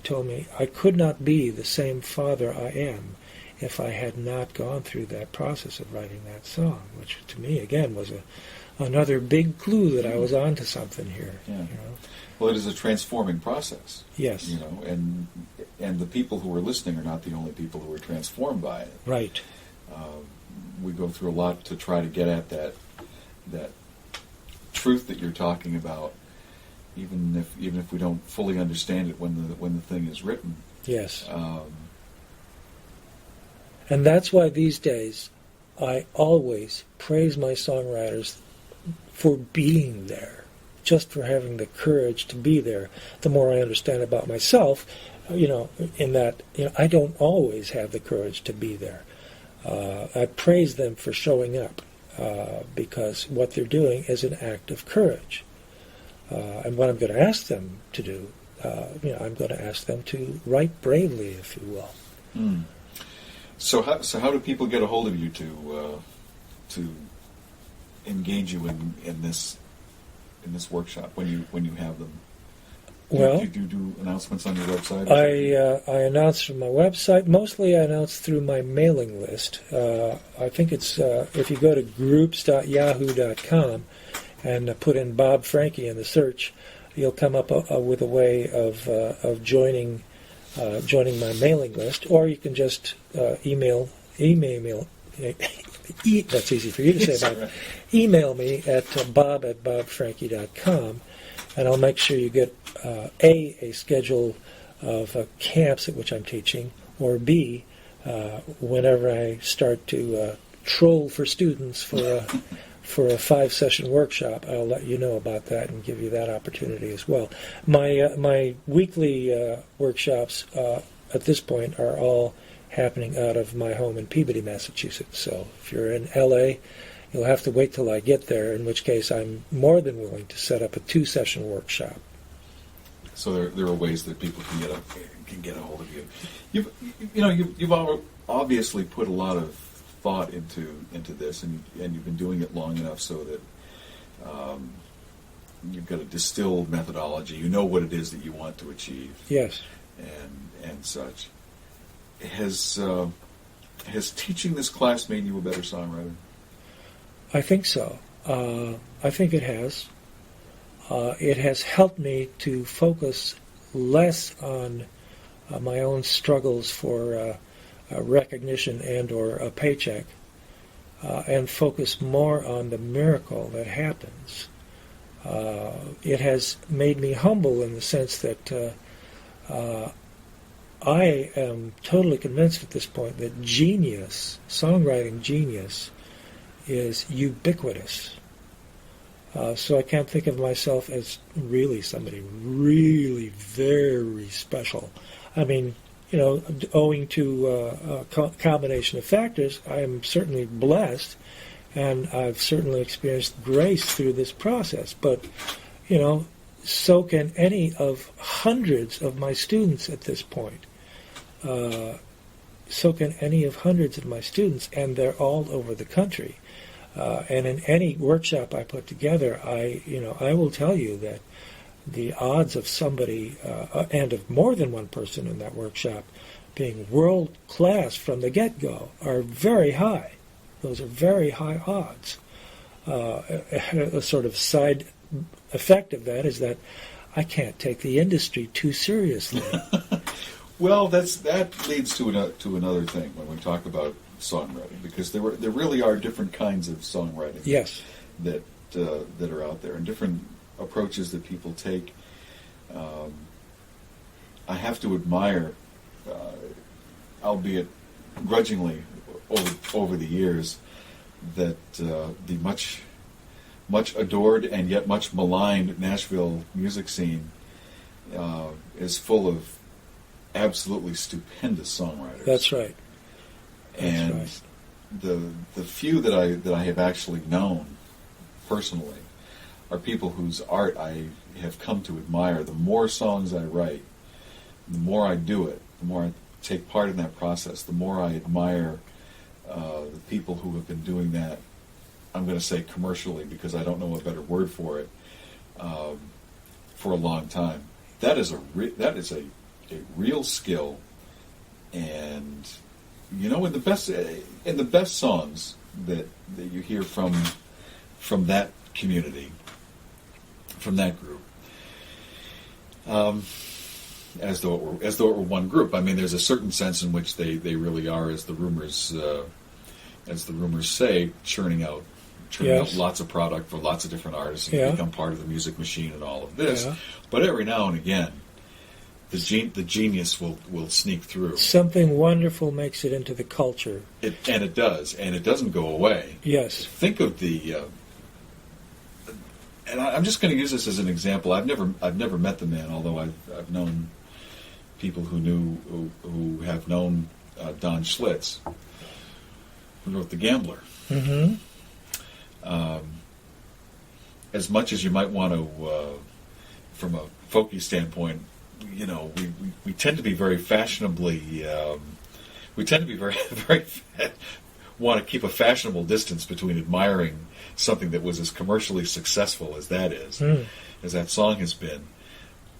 told me, I could not be the same father I am if I had not gone through that process of writing that song, which to me, again, was another big clue that I was onto something here. Yeah. You know? Well, it is a transforming process. Yes. You know, and the people who are listening are not the only people who are transformed by it. Right. We go through a lot to try to get at that truth that you're talking about, even if we don't fully understand it when the thing is written. Yes. And that's why these days I always praise my songwriters for being there, just for having the courage to be there. The more I understand about myself, in that I don't always have the courage to be there. I praise them for showing up because what they're doing is an act of courage. And what I'm going to ask them to do, I'm going to ask them to write bravely, if you will. Mm. So how do people get a hold of you to engage you in this workshop when you have them? Well, do you do announcements on your website? I announce from my website. Mostly I announce through my mailing list. I think it's if you go to groups.yahoo.com and put in Bob Franke in the search, you'll come up with a way of joining my mailing list, or you can just email. That's easy for you to say, Bob. Right. Email me at bob@bobfranke.com, and I'll make sure you get a schedule of camps at which I'm teaching, or B, whenever I start to troll for students for a 5-session workshop, I'll let you know about that and give you that opportunity as well. My weekly workshops at this point are all happening out of my home in Peabody, Massachusetts. So if you're in LA, you'll have to wait till I get there, in which case I'm more than willing to set up a 2-session workshop. So there are ways that people can get a hold of you. You've obviously put a lot of thought into this, and you've been doing it long enough so that you've got a distilled methodology. You know what it is that you want to achieve. Yes. And such. Has teaching this class made you a better songwriter? I think so. I think it has. It has helped me to focus less on my own struggles for recognition and or a paycheck, and focus more on the miracle that happens. It has made me humble in the sense that I am totally convinced at this point that songwriting genius, is ubiquitous. So I can't think of myself as really somebody really very special. I mean, owing to a combination of factors, I am certainly blessed, and I've certainly experienced grace through this process. But, so can any of hundreds of my students at this point. So can any of hundreds of my students, and they're all over the country. And in any workshop I put together, I will tell you that the odds of somebody and of more than one person in that workshop being world class from the get-go are very high. Those are very high odds. A sort of side effect of that is that I can't take the industry too seriously. Well, that leads to another thing when we talk about songwriting, because there really are different kinds of songwriting. Yes. That are out there, and different approaches that people take. I have to admire, albeit grudgingly, over the years, that the much adored and yet much maligned Nashville music scene is full of absolutely stupendous songwriters. That's right. And That's right. The few that I have actually known personally are people whose art I have come to admire. The more songs I write, the more I do it, the more I take part in that process, the more I admire the people who have been doing that. I'm going to say commercially, because I don't know a better word for it, for a long time. That is a real skill, and in the best songs that you hear from that community, from that group, as though it were one group. I mean, there's a certain sense in which they really are, as the rumors say, churning out lots of product for lots of different artists and become part of the music machine and all of this. Yeah. But every now and again, the genius will sneak through. Something wonderful makes it into the culture. It does, and it doesn't go away. Yes. Think of the, and I'm just going to use this as an example. I've never met the man, although I've known people who have known Don Schlitz, who wrote The Gambler. Mm-hmm. As much as you might want to, from a folky standpoint, we tend to be very fashionably. We tend to be very, very want to keep a fashionable distance between admiring something that was as commercially successful as that is, as that song has been.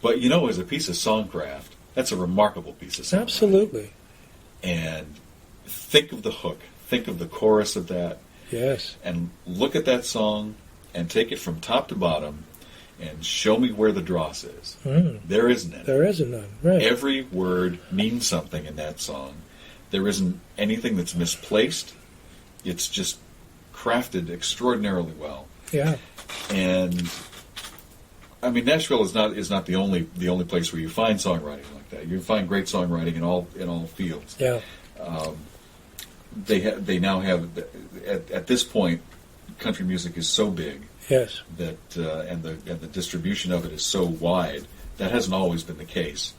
But as a piece of songcraft, that's a remarkable piece of songcraft. Absolutely. And think of the hook. Think of the chorus of that. Yes. And look at that song and take it from top to bottom and show me where the dross is. There isn't any. There isn't none, right. Every word means something in that song. There isn't anything that's misplaced. It's just crafted extraordinarily well. Yeah. And I mean, Nashville is not the only place where you find songwriting like that. You find great songwriting in all fields. Yeah. They now have, at this point, country music is so big. Yes. That and the distribution of it is so wide. That hasn't always been the case.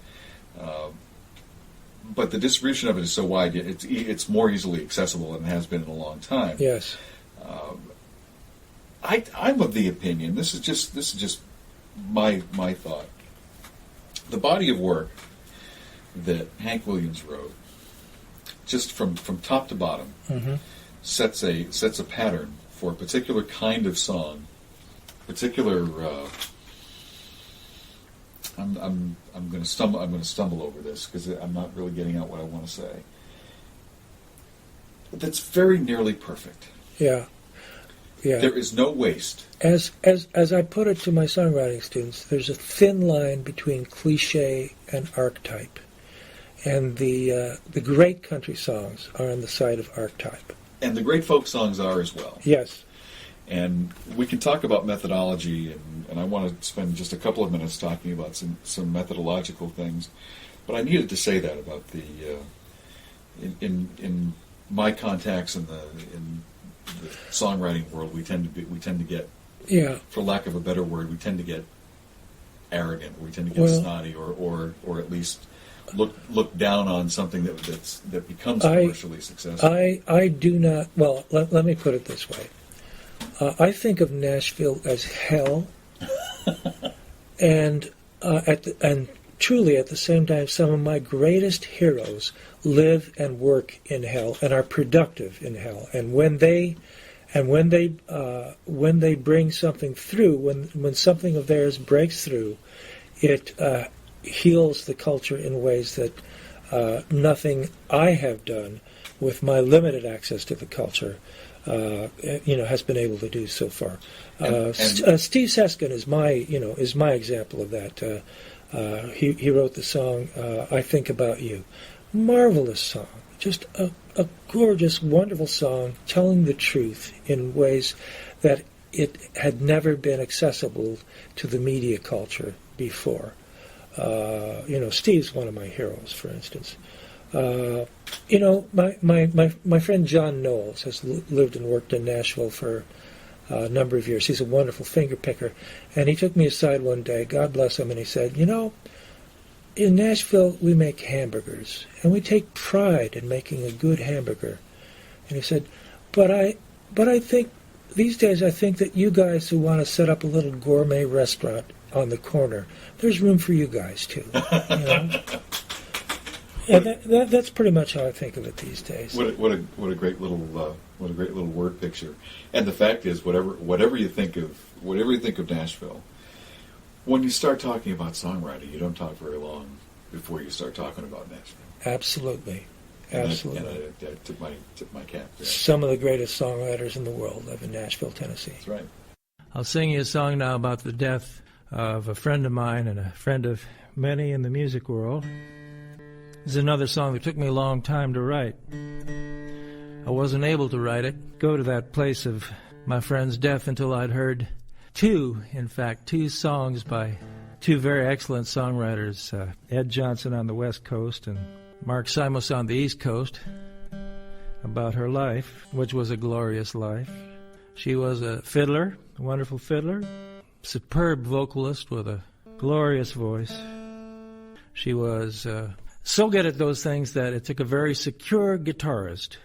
But the distribution of it is so wide, it's more easily accessible than it has been in a long time. Yes. I'm of the opinion, this is just my thought. The body of work that Hank Williams wrote, just from top to bottom, sets a pattern for a particular kind of song, particular. I'm going to stumble over this because I'm not really getting out what I want to say. That's very nearly perfect. Yeah. Yeah. There is no waste. As I put it to my songwriting students, there's a thin line between cliche and archetype, and the great country songs are on the side of archetype. And the great folk songs are as well. Yes. And we can talk about methodology, and I want to spend just a couple of minutes talking about some methodological things. But I needed to say that about the in my contacts in the songwriting world, we tend to get, for lack of a better word, we tend to get arrogant. We tend to get snotty, or at least look down on something that becomes commercially successful. I do not. Well, let me put it this way. I think of Nashville as hell, and truly at the same time, some of my greatest heroes live and work in hell and are productive in hell. And when they And when they bring something through, when something of theirs breaks through, it heals the culture in ways that nothing I have done with my limited access to the culture, has been able to do so far. Steve Seskin is my example of that. He wrote the song "I Think About You," marvelous song, just a gorgeous, wonderful song, telling the truth in ways that it had never been accessible to the media culture before. Steve's one of my heroes, for instance. My friend John Knowles has lived and worked in Nashville for a number of years. He's a wonderful finger picker. And he took me aside one day, God bless him, and he said, in Nashville we make hamburgers, and we take pride in making a good hamburger. And he said, but I think, these days I think that you guys who want to set up a little gourmet restaurant on the corner, there's room for you guys too. And that's pretty much how I think of it these days. What a great little word picture. And the fact is, whatever you think of Nashville, when you start talking about songwriting, you don't talk very long before you start talking about Nashville. Absolutely. And I tip my cap there. Some of the greatest songwriters in the world live in Nashville, Tennessee. That's right. I'll sing you a song now about the death of a friend of mine and a friend of many in the music world. This is another song that took me a long time to write. I wasn't able to write it, go to that place of my friend's death until I'd heard two songs by two very excellent songwriters, Ed Johnson on the West Coast and Mark Simos on the East Coast, about her life, which was a glorious life. She was a fiddler, a wonderful fiddler, superb vocalist with a glorious voice. She was so good at those things that it took a very secure guitarist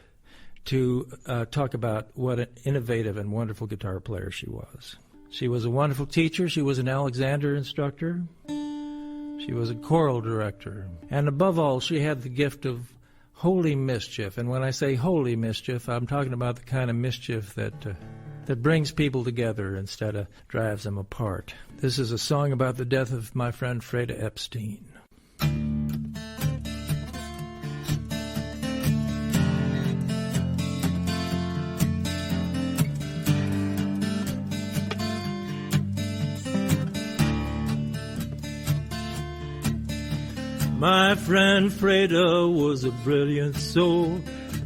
to talk about what an innovative and wonderful guitar player she was. She was a wonderful teacher. She was an Alexander instructor. She was a choral director. And above all, she had the gift of holy mischief. And when I say holy mischief, I'm talking about the kind of mischief that brings people together instead of drives them apart. This is a song about the death of my friend Freda Epstein. My friend Freda was a brilliant soul,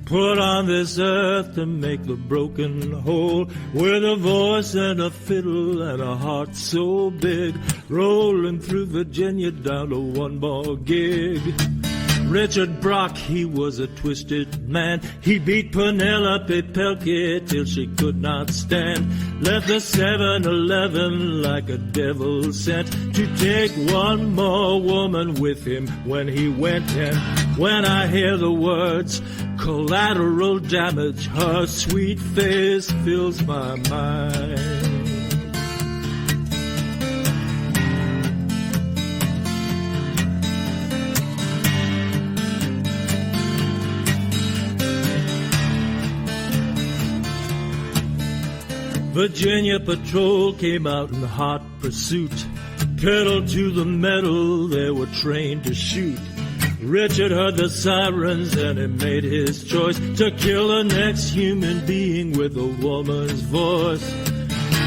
put on this earth to make the broken whole, with a voice and a fiddle and a heart so big, rolling through Virginia down to one more gig. Richard Brock, he was a twisted man. He beat Penelope Pelkey till she could not stand. Left the 7-Eleven like a devil sent to take one more woman with him when he went. And when I hear the words collateral damage, her sweet face fills my mind. Virginia Patrol came out in hot pursuit. Pedal to the metal, they were trained to shoot. Richard heard the sirens and he made his choice to kill the next human being with a woman's voice.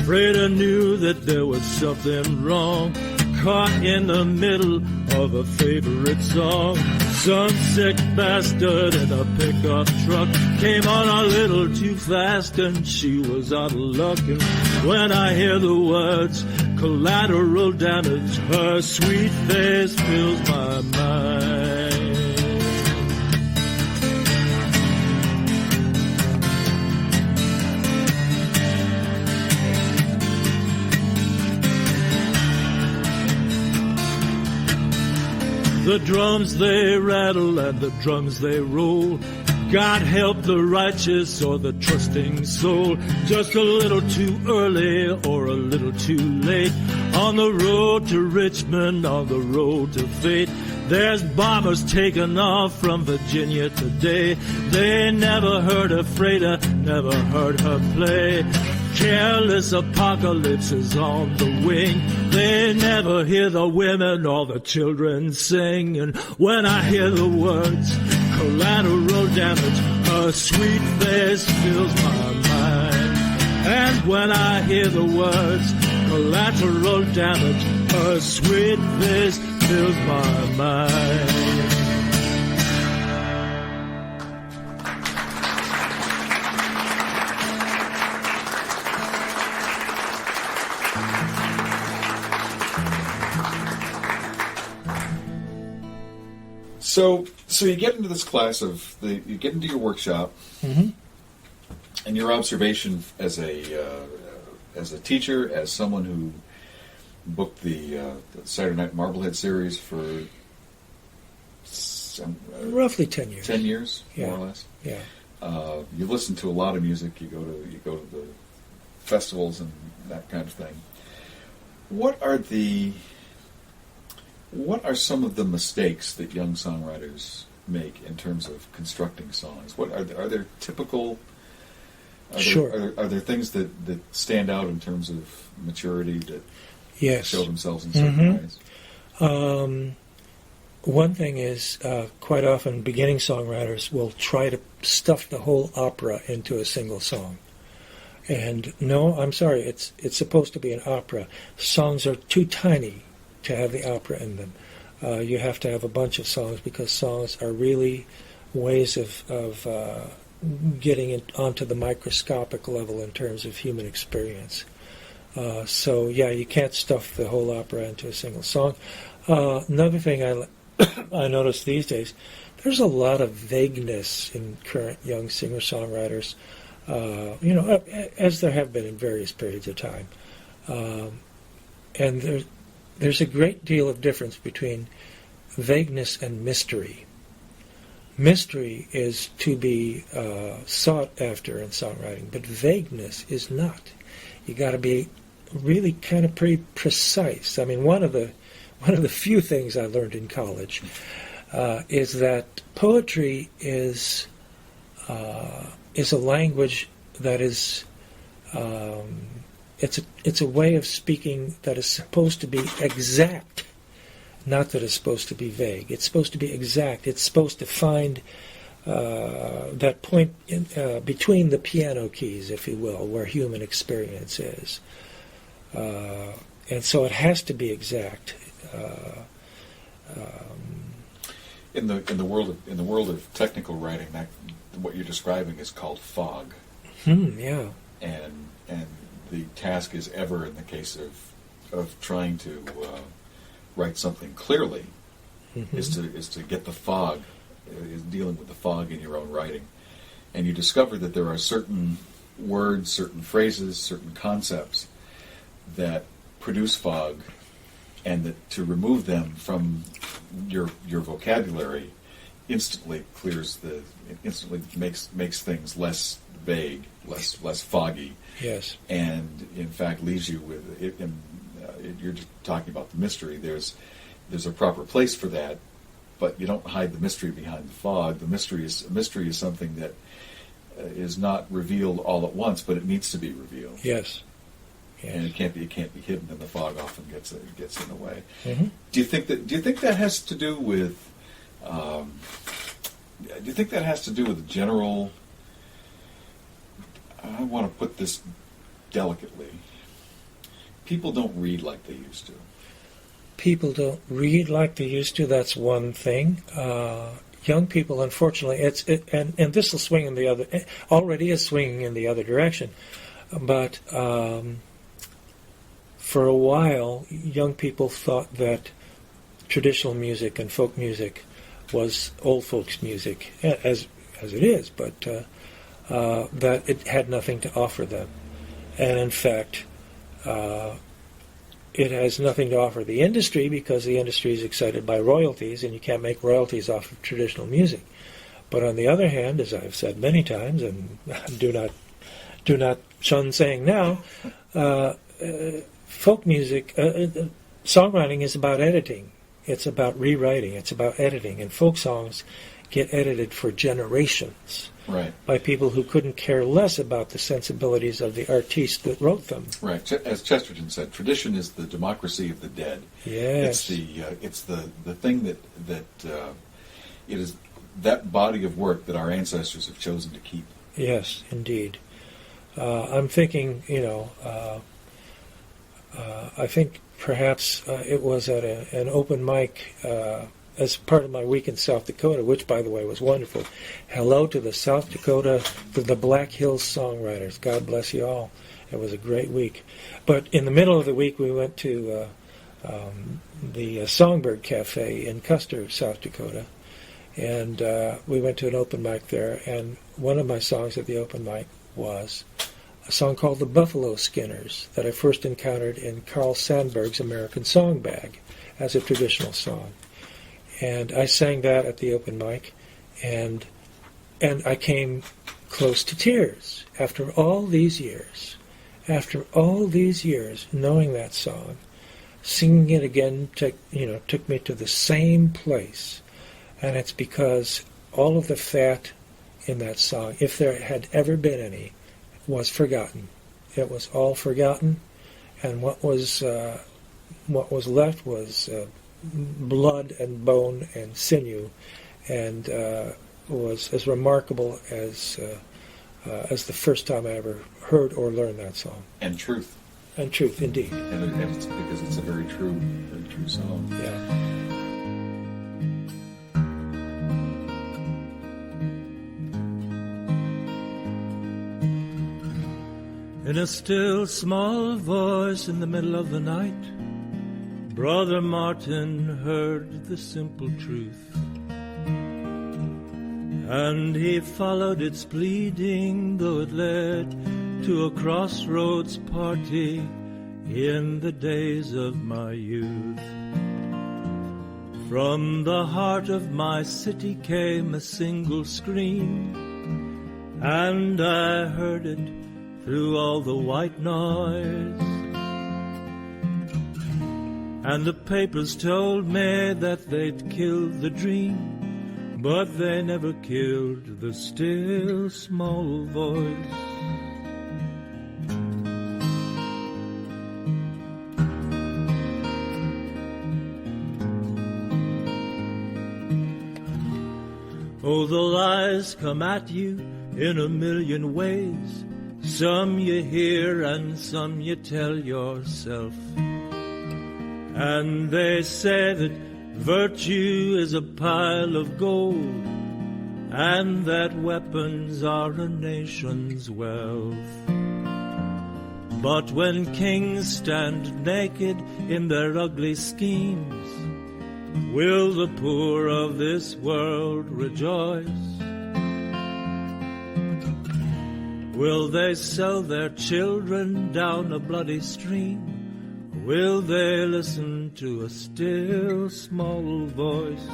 Freda knew that there was something wrong, caught in the middle of a favorite song. Some sick bastard in a pickup truck came on a little too fast and she was out of luck. And when I hear the words collateral damage, her sweet face fills my mind. The drums they rattle and the drums they roll. God help the righteous or the trusting soul. Just a little too early or a little too late. On the road to Richmond, on the road to fate. There's bombers taking off from Virginia today. They never heard a freighter, never heard her play. Careless apocalypse is on the wing. They never hear the women or the children sing. And when I hear the words collateral damage, her sweet face fills my mind. And when I hear the words collateral damage, her sweet face fills my mind. So you get into this class you get into your workshop, and your observation as a teacher, as someone who booked the Saturday Night Marblehead series for roughly 10 years. 10 years, Yeah. more or less. Yeah. You listen to a lot of music. You go to the festivals and that kind of thing. What are some of the mistakes that young songwriters make in terms of constructing songs? What are there typical? Sure. Are there things that stand out in terms of maturity that Yes. show themselves in certain ways? One thing is, quite often beginning songwriters will try to stuff the whole opera into a single song. And no, I'm sorry, it's supposed to be an opera. Songs are too tiny to have the opera in them. You have to have a bunch of songs because songs are really ways of getting it onto the microscopic level in terms of human experience. So yeah, you can't stuff the whole opera into a single song. Another thing I notice these days, there's a lot of vagueness in current young singer-songwriters, as there have been in various periods of time. And there's a great deal of difference between vagueness and mystery. Mystery is to be sought after in songwriting, but vagueness is not. You got to be really kind of pretty precise. I mean, one of the few things I learned in college is that poetry is a language that is it's a way of speaking that is supposed to be exact, not that it's supposed to be vague. It's supposed to be exact. It's supposed to find that point between the piano keys, if you will, where human experience is. And so it has to be exact. In the world of technical writing, that what you're describing is called fog. Yeah. And the task is ever, in the case of trying to write something clearly, is to get the fog, is dealing with the fog in your own writing, and you discover that there are certain words, certain phrases, certain concepts that produce fog, and that to remove them from your vocabulary instantly makes things less vague, less foggy. Yes. And in fact leaves you with it. You're just talking about the mystery. There's a proper place for that, but you don't hide the mystery behind the fog. The mystery is something that is not revealed all at once, but it needs to be revealed. Yes. And it can't be hidden, and the fog often gets in the way. Mm-hmm. Do you think that has to do with? Do you think that has to do with general? I want to put this delicately. People don't read like they used to. People don't read like they used to. That's one thing. Young people, unfortunately, and this will swing in the other. Already is swinging in the other direction, but for a while, young people thought that traditional music and folk music was old folks' music, as it is, but that it had nothing to offer them. And in fact, it has nothing to offer the industry because the industry is excited by royalties, and you can't make royalties off of traditional music. But on the other hand, as I've said many times, and do not shun saying now, folk music, songwriting is about editing. It's about rewriting. It's about editing. And folk songs get edited for generations Right. by people who couldn't care less about the sensibilities of the artiste that wrote them. Right. As Chesterton said, tradition is the democracy of the dead. Yes. It's the thing that it is that body of work that our ancestors have chosen to keep. Yes, indeed. I'm thinking, I think perhaps it was at an open mic as part of my week in South Dakota, which, by the way, was wonderful. Hello to the South Dakota, to the Black Hills songwriters. God bless you all. It was a great week. But in the middle of the week, we went to the Songbird Cafe in Custer, South Dakota, and we went to an open mic there. And one of my songs at the open mic was a song called The Buffalo Skinners that I first encountered in Carl Sandburg's American Song Bag as a traditional song. And I sang that at the open mic, and I came close to tears after all these years. After all these years, knowing that song, singing it again took me to the same place. And it's because all of the fat in that song, if there had ever been any, was forgotten. It was all forgotten, and what was left was blood and bone and sinew, and was as remarkable as the first time I ever heard or learned that song. And truth. And truth, indeed. And it's because it's a very true song. Yeah. In a still small voice in the middle of the night, Brother Martin heard the simple truth, and he followed its pleading, though it led to a crossroads party in the days of my youth. From the heart of my city came a single scream, and I heard it through all the white noise. And the papers told me that they'd killed the dream, but they never killed the still small voice. Oh, the lies come at you in a million ways. Some you hear and some you tell yourself. And they say that virtue is a pile of gold, and that weapons are a nation's wealth. But when kings stand naked in their ugly schemes, will the poor of this world rejoice? Will they sell their children down a bloody stream? Will they listen to a still small voice?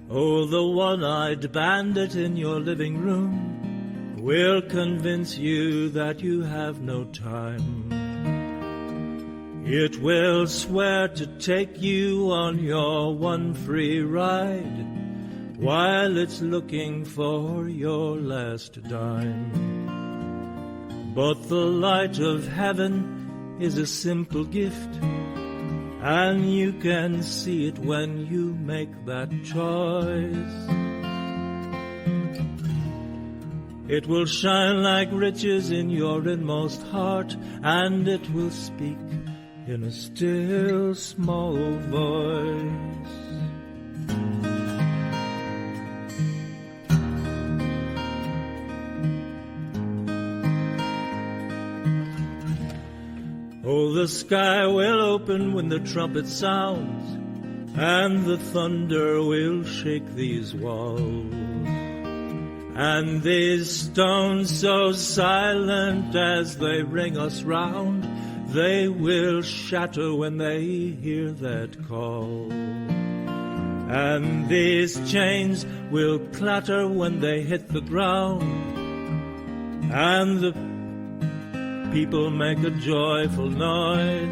Oh, the one-eyed bandit in your living room will convince you that you have no time. It will swear to take you on your one free ride while it's looking for your last dime. But the light of heaven is a simple gift, and you can see it when you make that choice. It will shine like riches in your inmost heart, and it will speak in a still small voice. Oh, the sky will open when the trumpet sounds, and the thunder will shake these walls. And these stones so silent as they ring us round, they will shatter when they hear that call. and these chains will clatter when they hit the ground, and the people make a joyful noise.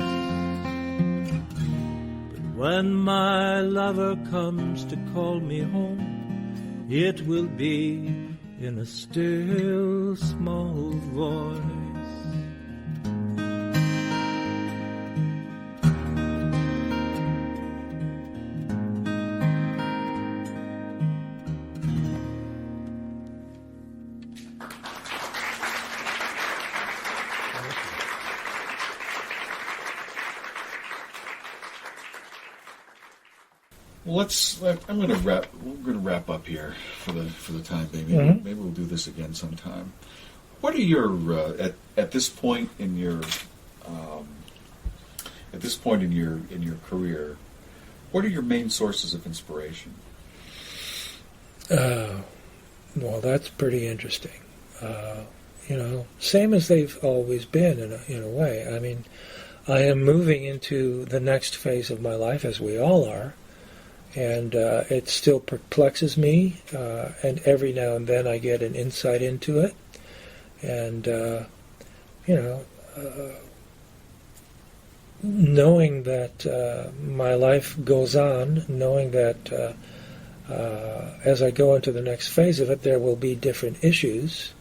But when my lover comes to call me home, it will be in a still small voice. Well, I'm going to wrap. We're going to wrap up here for the time being. Maybe we'll do this again sometime. What are your at this point in your career? What are your main sources of inspiration? Well, that's pretty interesting. Same as they've always been in a way. I mean, I am moving into the next phase of my life, as we all are. And it still perplexes me, and every now and then I get an insight into it. And, knowing that my life goes on, knowing that as I go into the next phase of it, there will be different issues,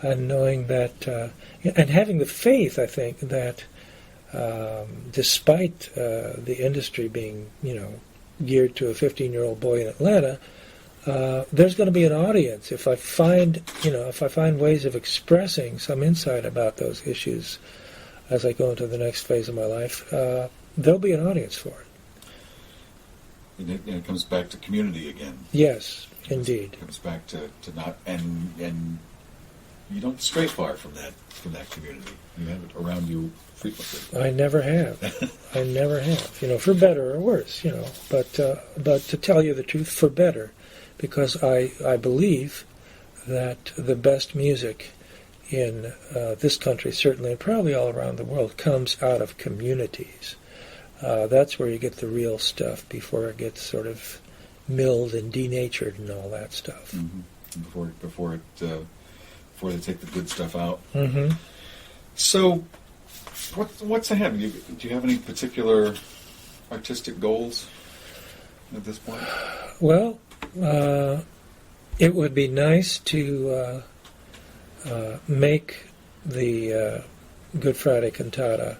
and knowing that, and having the faith, I think, that despite the industry being, geared to a 15-year-old boy in Atlanta, there's going to be an audience. If I find ways of expressing some insight about those issues as I go into the next phase of my life, there'll be an audience for it. And it comes back to community again. Yes, indeed. It comes back to not and you don't stray far from that community. You have it around you frequently. I never have. For better or worse, But to tell you the truth, for better, because I believe that the best music in this country, certainly, and probably all around the world, comes out of communities. That's where you get the real stuff before it gets sort of milled and denatured and all that stuff. Mm-hmm. Before they take the good stuff out. Mm-hmm. So, what's ahead? Do you have any particular artistic goals at this point? Well, it would be nice to make the Good Friday cantata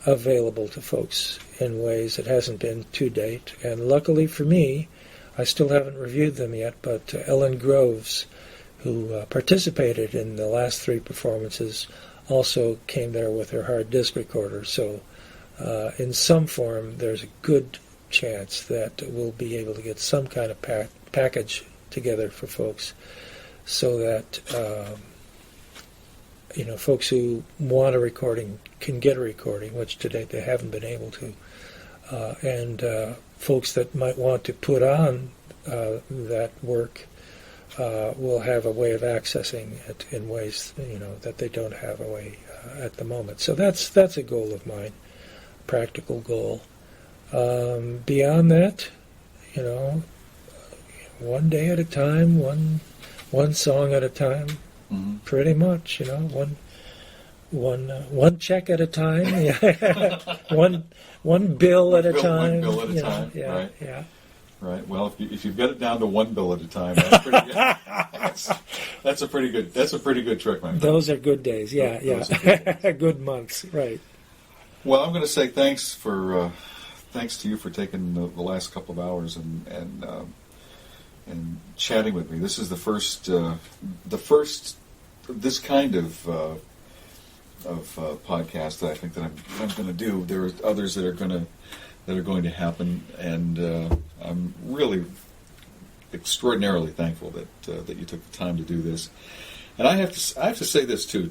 available to folks in ways it hasn't been to date. And luckily for me, I still haven't reviewed them yet, but Ellen Groves, who participated in the last 3 performances, also came there with her hard disk recorder. So in some form, there's a good chance that we'll be able to get some kind of package together for folks so that folks who want a recording can get a recording, which to date they haven't been able to. And folks that might want to put on that work will have a way of accessing it in ways that they don't have a way at the moment. So that's a goal of mine, practical goal. Beyond that, one day at a time, one song at a time, mm-hmm. Pretty much. One check at a time, one bill at a time. One bill at a time, yeah, right? Yeah. Right. Well, if you've got it down to one bill at a time, that's pretty good. that's a pretty good trick, man. Those are good days. Yeah, good months. Right. Well, I'm going to say thanks to you for taking the last couple of hours and chatting with me. This is the first this kind of podcast that I think that I'm going to do. There are others that are going to happen, and I'm really extraordinarily thankful that you took the time to do this. And I have to say this too.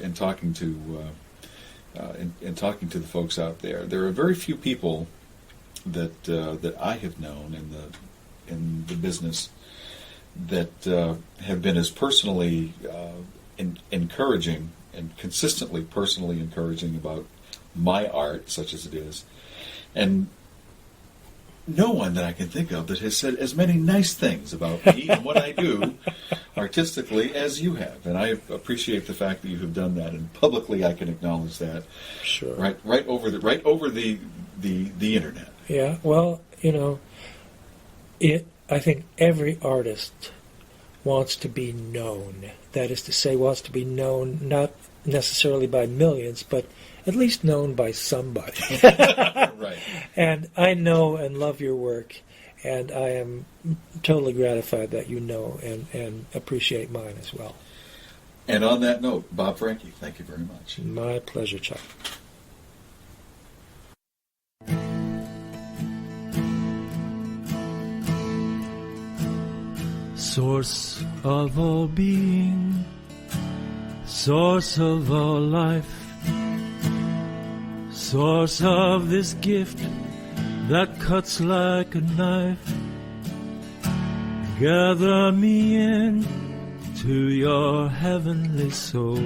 In talking to the folks out there, there are very few people that I have known in the business that have been as personally encouraging and consistently personally encouraging about my art, such as it is. And no one that I can think of that has said as many nice things about me and what I do artistically as you have. And I appreciate the fact that you have done that, and publicly I can acknowledge that. Sure. Right over the internet. Yeah. Well, I think every artist wants to be known. That is to say, wants to be known not necessarily by millions, but at least known by somebody. Right. And I know and love your work, and I am totally gratified that you know and appreciate mine as well. And on that note, Bob Franke, thank you very much. My pleasure, Chuck. Source of all being, source of all life, source of this gift that cuts like a knife, gather me in to your heavenly soul,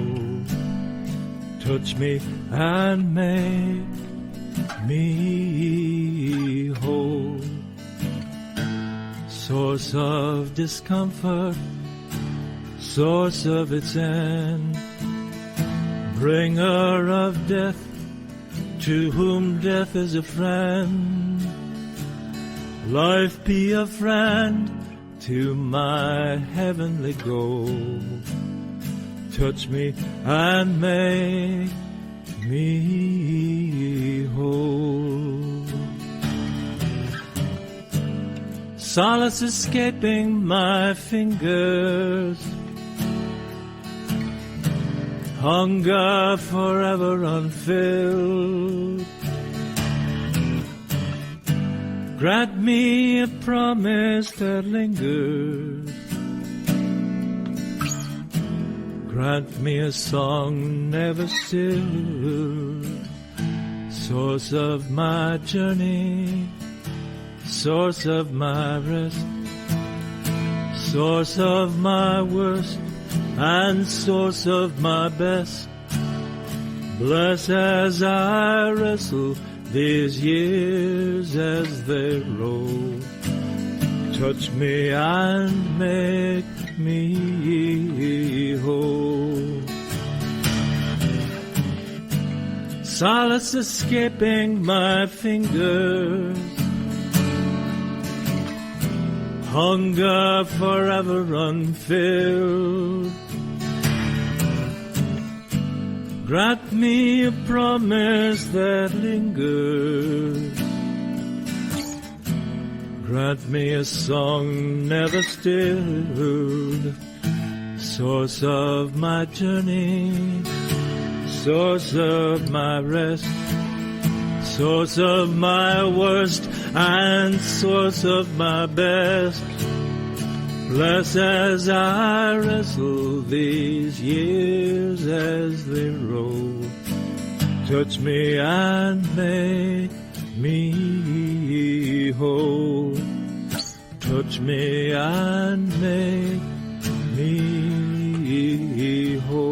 touch me and make me whole. Source of discomfort, source of its end, bringer of death, to whom death is a friend. Life be a friend to my heavenly goal. Touch me and make me whole. Solace escaping my fingers, hunger forever unfilled. Grant me a promise that lingers, grant me a song never stilled. Source of my journey, source of my rest, source of my worst, and source of my best. Bless as I wrestle these years as they roll. Touch me and make me whole. Solace escaping my fingers, hunger forever unfilled. Grant me a promise that lingers, grant me a song never stilled. Source of my journey, source of my rest, source of my worst, and source of my best. Bless as I wrestle these years as they roll. Touch me and make me whole. Touch me and make me whole.